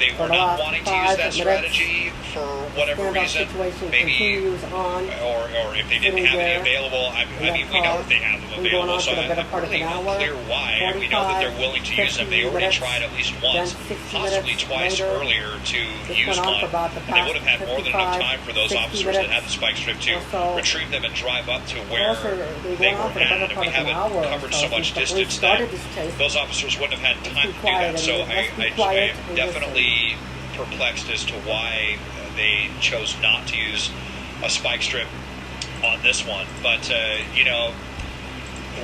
they for were the not last wanting to 5 use that minutes, strategy for whatever reason, maybe, continues on, or if they didn't have any available. I mean, we know that they have them available, so I'm really unclear why. We know that they're willing to use them. They already tried at least once, possibly twice earlier to use one. And they would have had more than enough time for those officers that had the spike strip to retrieve them and drive up to where they were at. And we haven't covered so much distance that those officers wouldn't have had time to do that. So I am definitely perplexed as to why they chose not to use a spike strip on this one. But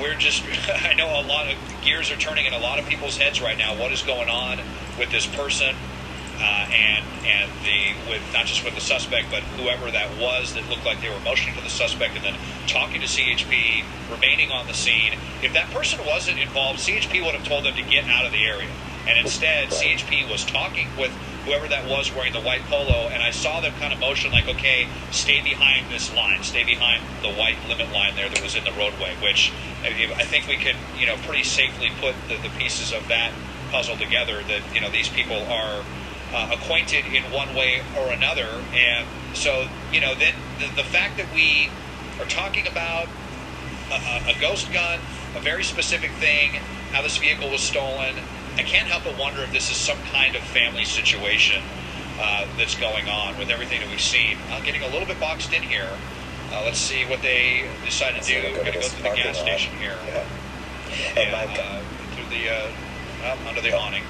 we're just I know a lot of gears are turning in a lot of people's heads right now. What is going on with this person and with not just with the suspect, but whoever that was that looked like they were motioning to the suspect and then talking to CHP, remaining on the scene. If that person wasn't involved, CHP would have told them to get out of the area. And instead, CHP was talking with whoever that was wearing the white polo, and I saw them kind of motion like, okay, stay behind this line, stay behind the white limit line there that was in the roadway, which I think we can, pretty safely put the pieces of that puzzle together that, these people are acquainted in one way or another. And so, then the fact that we are talking about a ghost gun, a very specific thing, how this vehicle was stolen, I can't help but wonder if this is some kind of family situation that's going on with everything that we've seen. Getting a little bit boxed in here. Let's see what they decide to do. We're going to go through the gas station here. And through the under the awning.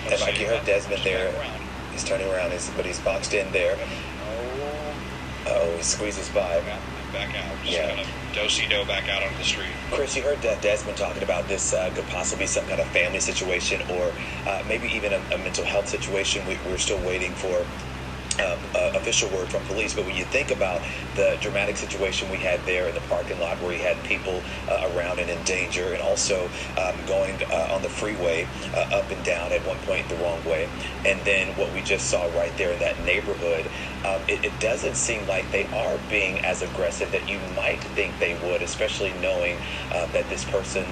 And Mike, you heard Desmond there. He's turning around, but he's boxed in there. Oh, he squeezes by. Back out. Just kind of do-si-do back out onto the street. Chris, you heard Desmond talking about this could possibly be some kind of family situation or maybe even a mental health situation. We're still waiting for official word from police, but when you think about the dramatic situation we had there in the parking lot where he had people around and in danger, and also going on the freeway up and down at one point the wrong way, and then what we just saw right there in that neighborhood, it doesn't seem like they are being as aggressive that you might think they would, especially knowing that this person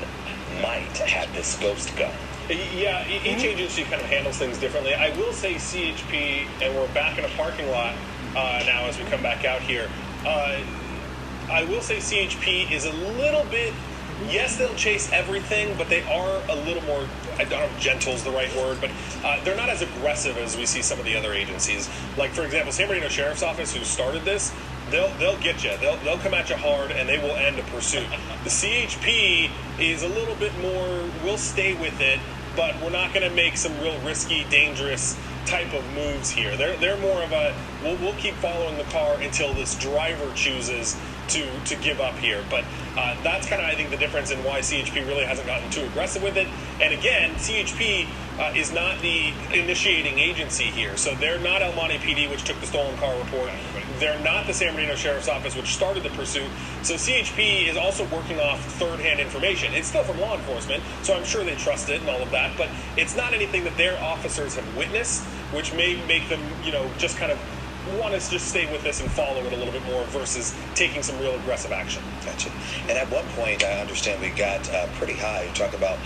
might have this ghost gun. Yeah, each agency kind of handles things differently. I will say CHP, and we're back in a parking lot now as we come back out here. I will say CHP is a little bit, yes, they'll chase everything, but they are a little more I don't know if gentle's the right word, but they're not as aggressive as we see some of the other agencies. Like, for example, San Bernardino Sheriff's Office, who started this, they'll get you. They'll come at you hard, and they will end a pursuit. The CHP is a little bit more, we'll stay with it, but we're not going to make some real risky, dangerous type of moves here. They're more of a, we'll keep following the car until this driver chooses to give up here. But that's kind of, I think, the difference in why CHP really hasn't gotten too aggressive with it. And again, CHP is not the initiating agency here. So they're not El Monte PD, which took the stolen car report. They're not the San Bernardino Sheriff's Office, which started the pursuit. So CHP is also working off third-hand information. It's still from law enforcement, so I'm sure they trust it and all of that, but it's not anything that their officers have witnessed, which may make them, just kind of want to just stay with this and follow it a little bit more versus taking some real aggressive action. Gotcha. And at one point, I understand we got pretty high. You talk about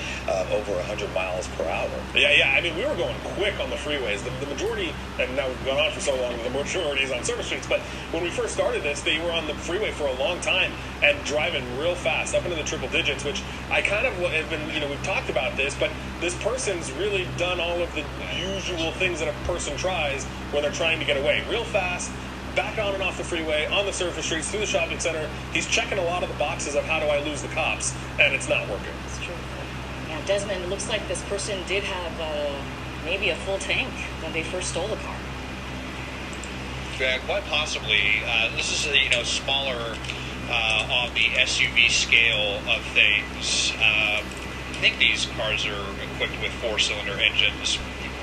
over 100 miles per hour. Yeah. I mean, we were going quick on the freeways. The majority, and now we've gone on for so long, the majority is on surface streets, but when we first started this, they were on the freeway for a long time and driving real fast, up into the triple digits, which I kind of have been, we've talked about this, but this person's really done all of the usual things that a person tries when they're trying to get away. Real fast, back on and off the freeway, on the surface streets, through the shopping center. He's checking a lot of the boxes of how do I lose the cops, and it's not working. It's true. Yeah, Desmond, it looks like this person did have maybe a full tank when they first stole the car. Yeah, quite possibly. This is a smaller on the SUV scale of things. I think these cars are equipped with 4-cylinder engines,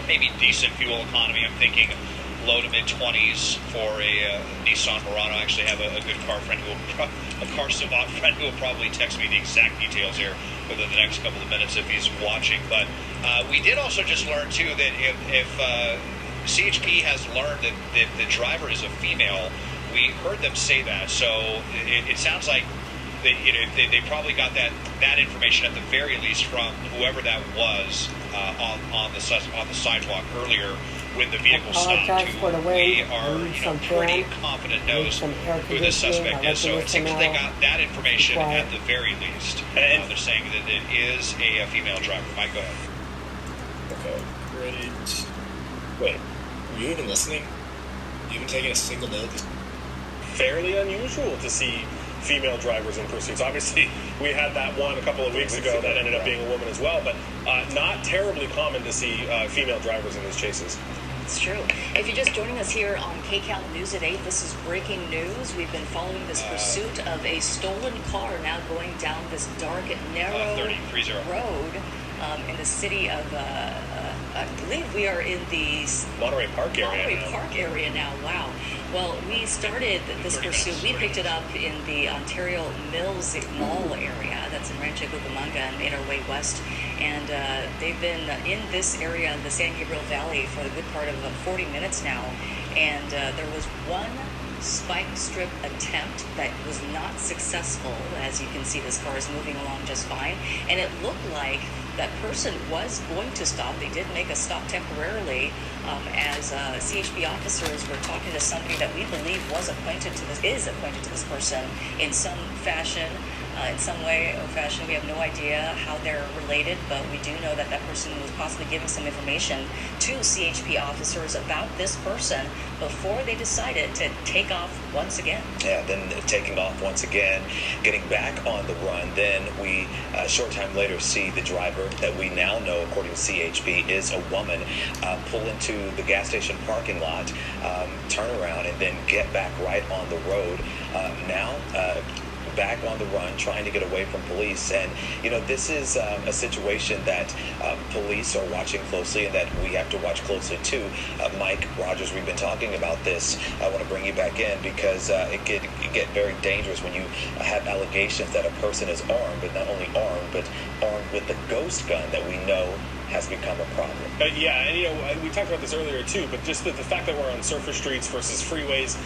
maybe decent fuel economy. I'm thinking low to mid 20s for a Nissan Murano. I actually have a good car savant friend who will probably text me the exact details here within the next couple of minutes if he's watching. But we did also just learn too that if CHP has learned that the driver is a female, we heard them say that. So it sounds like they probably got that information at the very least from whoever that was on the sidewalk earlier when the vehicle stopped. We are pretty confident knows who the suspect is. So it seems that they got that information at the very least. And they're saying that it is a female driver. Mike, go ahead. Okay, great. Wait, were you even listening? You even taking a single note? Fairly unusual to see female drivers in pursuits. Obviously, we had that one a couple of weeks ago that ended up being a woman as well, but not terribly common to see female drivers in these chases. It's true. If you're just joining us here on KCAL News at 8, this is breaking news. We've been following this pursuit of a stolen car now going down this dark, narrow road in the city of, I believe we are in the Monterey Park area now. Wow. Well, we started this pursuit. We picked it up in the Ontario Mills Mall area. That's in Rancho Cucamonga, and made our way west. And they've been in this area in the San Gabriel Valley for the good part of 40 minutes now. And there was one spike strip attempt that was not successful. As you can see, this car is moving along just fine. And it looked like that person was going to stop. They did make a stop temporarily as CHP officers were talking to somebody that we believe is acquainted to this person in some fashion. In some way or fashion. We have no idea how they're related, but we do know that that person was possibly giving some information to CHP officers about this person before they decided to take off once again. Yeah, then taking off once again, getting back on the run. Then we, a short time later, see the driver that we now know, according to CHP, is a woman, pull into the gas station parking lot, turn around, and then get back right on the road. Now, back on the run, trying to get away from police. And this is a situation that police are watching closely and that we have to watch closely too. Mike Rogers, we've been talking about this. I want to bring you back in because it can get very dangerous when you have allegations that a person is armed, but not only armed, but armed with the ghost gun that we know has become a problem. Yeah, and we talked about this earlier too, but just the fact that we're on surface streets versus freeways,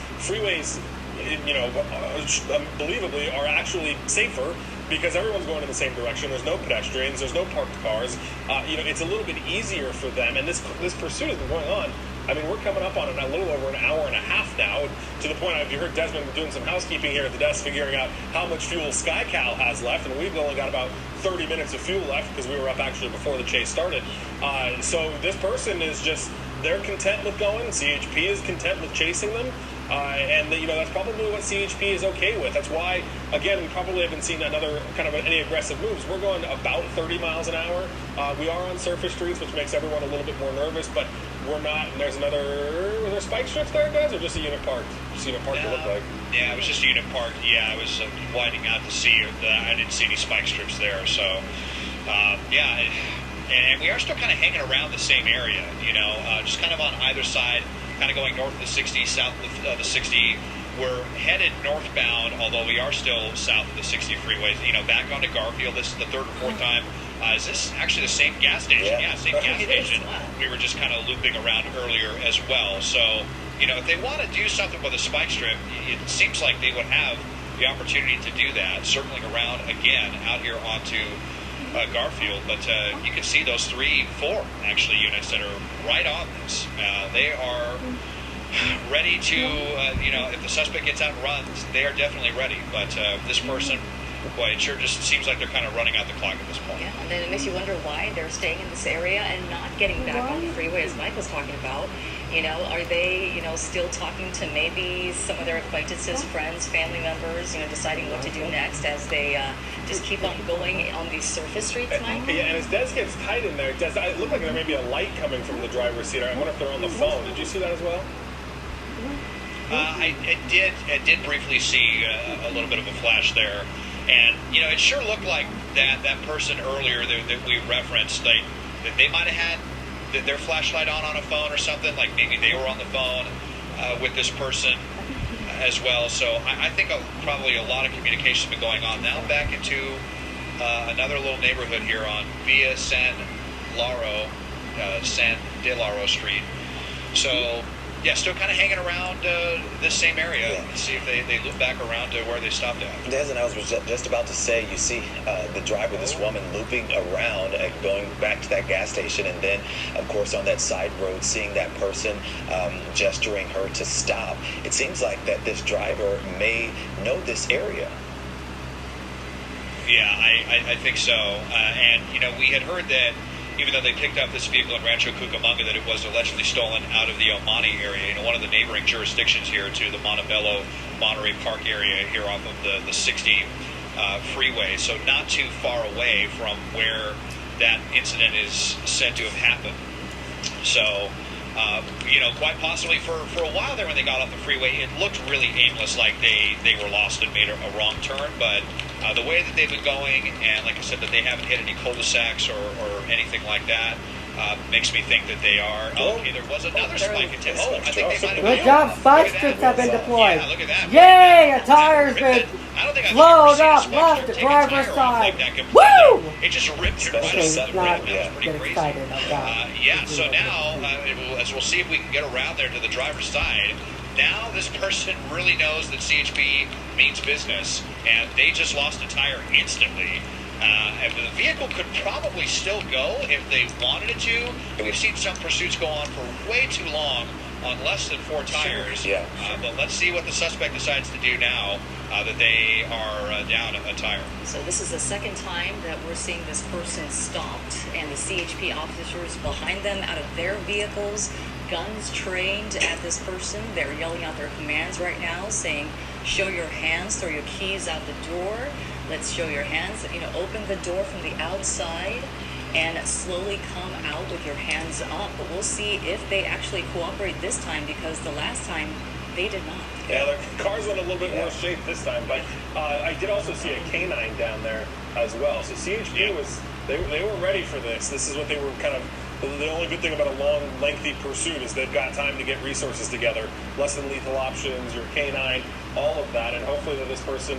unbelievably are actually safer because everyone's going in the same direction. There's no pedestrians, there's no parked cars. It's a little bit easier for them, and this pursuit has been going on I mean, we're coming up on a little over an hour and a half now, to the point, you heard Desmond doing some housekeeping here at the desk, figuring out how much fuel SkyCal has left, and we've only got about 30 minutes of fuel left because we were up actually before the chase started. So this person is just, they're content with going. CHP is content with chasing them. And that's probably what CHP is okay with. That's why, again, we probably haven't seen another kind of any aggressive moves. We're going about 30 miles an hour. We are on surface streets, which makes everyone a little bit more nervous, but we're not. And there's were there spike strips there, guys, or just a unit parked? Just a unit parked, it looked like. Yeah, it was just a unit parked. Yeah, I was winding out to see it. I didn't see any spike strips there. So, and we are still kind of hanging around the same area, just kind of on either side, kind of going north of the 60, south of the 60. We're headed northbound, although we are still south of the 60 freeways, back onto Garfield. This is the third or fourth time. Is this actually the same gas station? Yeah, same gas station. We were just kind of looping around earlier as well. So, if they want to do something with a spike strip, it seems like they would have the opportunity to do that, circling around again out here onto Garfield. But you can see those 4 actually units that are right on this. They are ready to, if the suspect gets out and runs, they are definitely ready. But this person, boy, it sure just seems like they're kind of running out the clock at this point. Yeah, and then it makes you wonder why they're staying in this area and not getting back on the freeway, as Mike was talking about. Are they, still talking to maybe some of their acquaintances, friends, family members, deciding what to do next as they just keep on going on these surface streets, Mike? Yeah, and as Des gets tight in there, it looked like there may be a light coming from the driver's seat. I wonder if they're on the phone. Did you see that as well? I did briefly see a little bit of a flash there, and it sure looked like that person earlier that we referenced, that they might have had their flashlight on a phone or something, like maybe they were on the phone with this person as well. So I think probably a lot of communication has been going on. Now back into another little neighborhood here on Via San de Laro Street. So yeah, still kind of hanging around this same area. Yeah. Let's see if they loop back around to where they stopped at. Des, and I was just about to say, you see the driver, this woman, looping around and going back to that gas station, and then, of course, on that side road, seeing that person gesturing her to stop. It seems like that this driver may know this area. Yeah, I think so. And, we had heard that even though they picked up this vehicle in Rancho Cucamonga, that it was allegedly stolen out of the Omani area, one of the neighboring jurisdictions here to the Montebello, Monterey Park area here off of the 60 freeway. So not too far away from where that incident is said to have happened. So, quite possibly for a while there when they got off the freeway, it looked really aimless, like they were lost and made a wrong turn. But the way that they've been going, and like I said, that they haven't hit any cul-de-sacs or anything like that, makes me think that they are. Oh, okay, there was another spike attempt. Oh, I think they might have. Good job, spike strips have been deployed. Yeah, look at that. Yay, a tire's been load up left the driver's side. Woo! It just ripped your Okay, let's not That was pretty get crazy. excited about Yeah, so now, as we'll see if we can get around there to the driver's side, now this person really knows that CHP means business, and they just lost a tire instantly. And the vehicle could probably still go if they wanted it to. We've seen some pursuits go on for way too long on less than 4 tires. Yeah. But let's see what the suspect decides to do now that they are down a tire. So this is the second time that we're seeing this person stopped, and the CHP officers behind them out of their vehicles, guns trained at this person. They're yelling out their commands right now, saying, show your hands, throw your keys out the door. Let's show your hands. Open the door from the outside and slowly come out with your hands up. But we'll see if they actually cooperate this time, because the last time they did not. Yeah, the car's in a little bit worse shape this time. But I did also see a canine down there as well. So CHP they were ready for this. This is what they were kind of. The only good thing about a long, lengthy pursuit is they've got time to get resources together. Less than lethal options, your canine, all of that. And hopefully that this person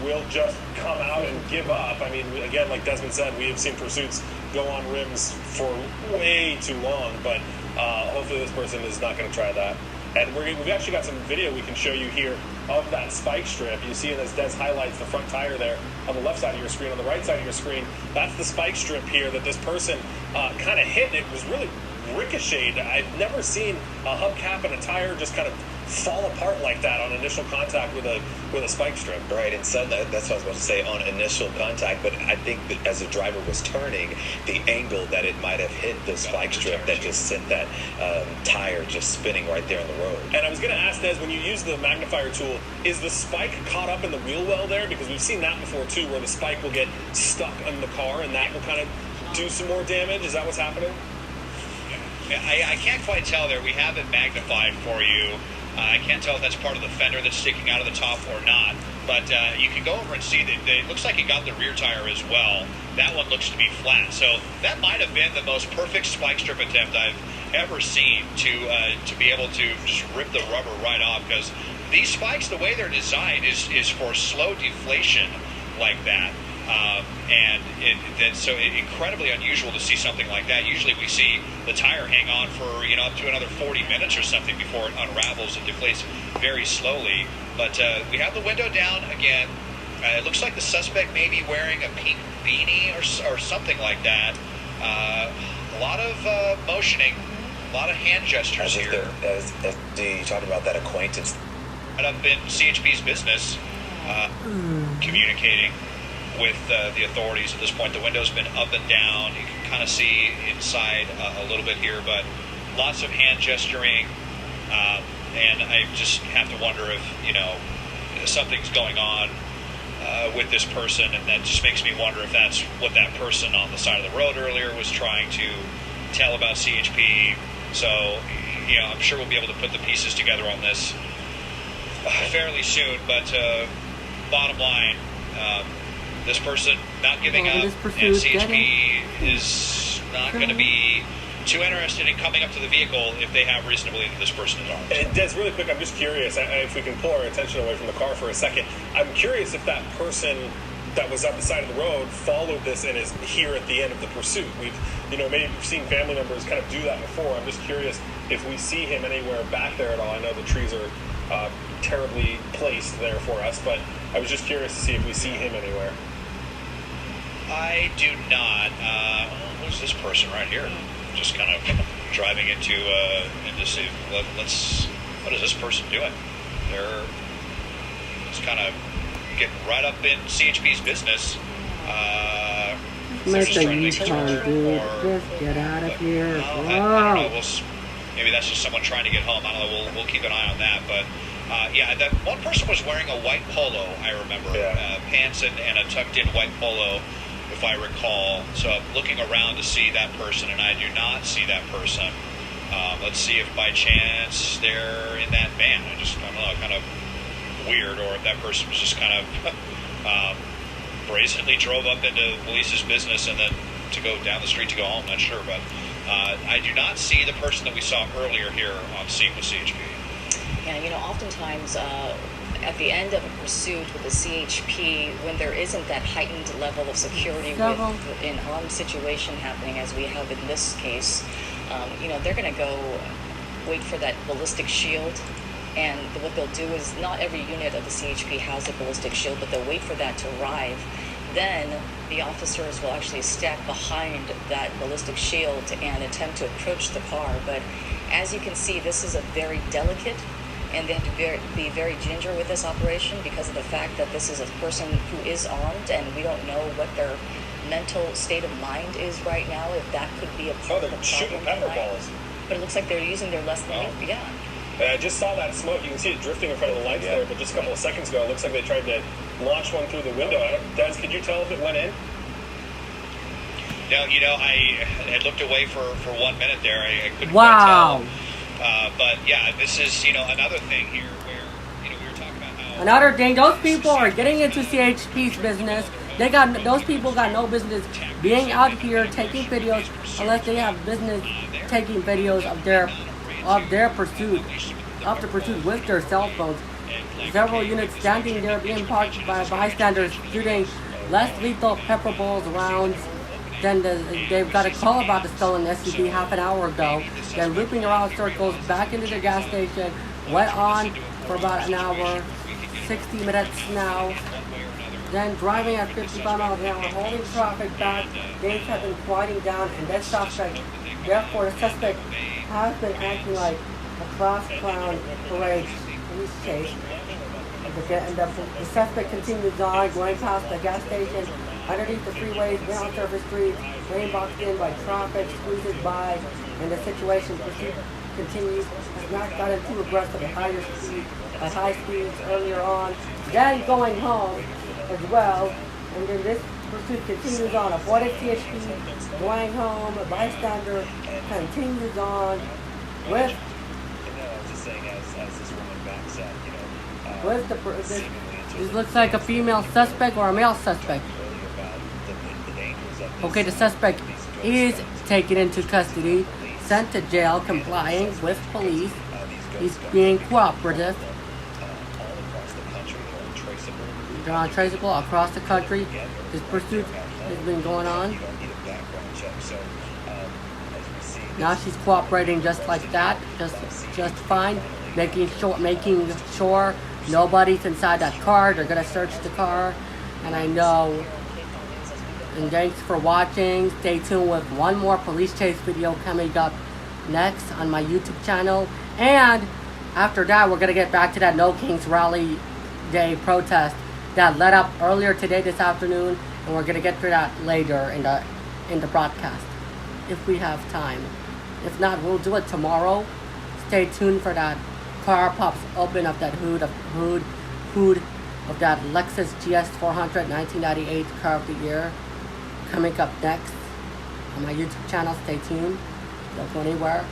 will just come out and give up. I mean, again, like Desmond said, we have seen pursuits go on rims for way too long, but hopefully this person is not going to try that. And we've actually got some video we can show you here of that spike strip. You see it as Des highlights the front tire there on the left side of your screen. On the right side of your screen, that's the spike strip here that this person kind of hit. It was really ricocheted. I've never seen a hubcap and a tire just kind of fall apart like that on initial contact with a spike strip. Right, and so that's what I was about to say on initial contact, but I think that as the driver was turning, the angle that it might have hit the spike strip that just sent that tire just spinning right there on the road. And I was going to ask Des, when you use the magnifier tool, is the spike caught up in the wheel well there? Because we've seen that before too, where the spike will get stuck in the car and that will kind of do some more damage. Is that what's happening? I can't quite tell there. We have it magnified for you. I can't tell if that's part of the fender that's sticking out of the top or not. But you can go over and see that it looks like it got the rear tire as well. That one looks to be flat. So that might have been the most perfect spike strip attempt I've ever seen to be able to just rip the rubber right off. Because these spikes, the way they're designed, is for slow deflation like that. And it's so incredibly unusual to see something like that. Usually we see the tire hang on for up to another 40 minutes or something before it unravels and deflates very slowly. But we have the window down again. It looks like the suspect may be wearing a pink beanie or something like that. A lot of motioning, a lot of hand gestures here. You talking about that acquaintance? Right up in CHP's business, communicating with the authorities at this point. The window's been up and down. You can kind of see inside a little bit here, but lots of hand gesturing. And I just have to wonder if, something's going on with this person, and that just makes me wonder if that's what that person on the side of the road earlier was trying to tell about CHP. So, I'm sure we'll be able to put the pieces together on this fairly soon, but bottom line, this person not giving up, and CHP is not going to be too interested in coming up to the vehicle if they have reason to believe that this person is armed. And Des, really quick, I'm just curious, if we can pull our attention away from the car for a second, I'm curious if that person that was at the side of the road followed this and is here at the end of the pursuit. We've, maybe seen family members kind of do that before. I'm just curious if we see him anywhere back there at all. I know the trees are terribly placed there for us, but I was just curious to see if we see him anywhere. I do not. Who's this person right here? Just kind of driving into see. What is this person doing? They're just kind of getting right up in CHP's business. Make the U-turn, dude. Just get out of here. I don't know. Maybe that's just someone trying to get home. I don't know. We'll keep an eye on that. But that one person was wearing a white polo. I remember pants and a tucked-in white polo, if I recall. So I'm looking around to see that person, and I do not see that person. Let's see if by chance they're in that van. I don't know, kind of weird, or if that person was just kind of brazenly drove up into police's business and then to go down the street to go home. Not sure, but I do not see the person that we saw earlier here on scene with CHP. Yeah, oftentimes at the end of a pursuit with the CHP, when there isn't that heightened level of security with an armed situation happening, as we have in this case, they're going to go wait for that ballistic shield. And what they'll do is, not every unit of the CHP has a ballistic shield, but they'll wait for that to arrive. Then the officers will actually stack behind that ballistic shield and attempt to approach the car. But as you can see, this is a very delicate, and they have to be very ginger with this operation because of the fact that this is a person who is armed, and we don't know what their mental state of mind is right now, if that could be a part of the problem. Shooting pepper balls. But it looks like they're using their less than I just saw that smoke. You can see it drifting in front of the lights there, but just a couple of seconds ago, it looks like they tried to launch one through the window. Des, could you tell if it went in? No, I had looked away for 1 minute there. I couldn't wow. quite tell. But yeah, this is, another thing here where, we were talking about how... Another thing, those people are getting into CHP's business. Those people got no business being out here taking videos unless they have business taking videos of their pursuit, of the pursuit with their cell phones. Several units standing there being parked by bystanders shooting less lethal pepper balls rounds than they've got a call about the stolen SUV half an hour ago. They're looping around circles back into the gas station, went on for about an hour, 60 minutes now. then driving at 55 miles an hour, holding traffic back. Gangs have been quieting down, and this suspect, therefore the suspect has been acting like a class clown parade police chase. And the suspect continues on, going past the gas station, underneath the freeways, went on surface streets, lane boxed in by traffic, squeezes by, and the situation continues. Has not gotten too aggressive at high speeds earlier on. Then going home as well, and then this pursuit continues on. Avoided CHP, going home, a bystander continues on with this looks like a female suspect or a male suspect. Okay, the suspect is taken into custody, sent to jail, complying with police. He's being cooperative. They're untraceable across the country. This pursuit has been going on. Now she's cooperating just like that, just fine, making sure nobody's inside that car. They're gonna search the car, and I know. And thanks for watching. Stay tuned with one more police chase video coming up next on my YouTube channel. And after that, we're gonna get back to that No Kings Rally Day protest that led up earlier today, this afternoon, and we're gonna get to that later in the broadcast if we have time. If not, we'll do it tomorrow. Stay tuned for that. Car pops open of that hood of that Lexus GS 400 1998 car of the year. Coming up next on my YouTube channel. Stay tuned. Don't go anywhere.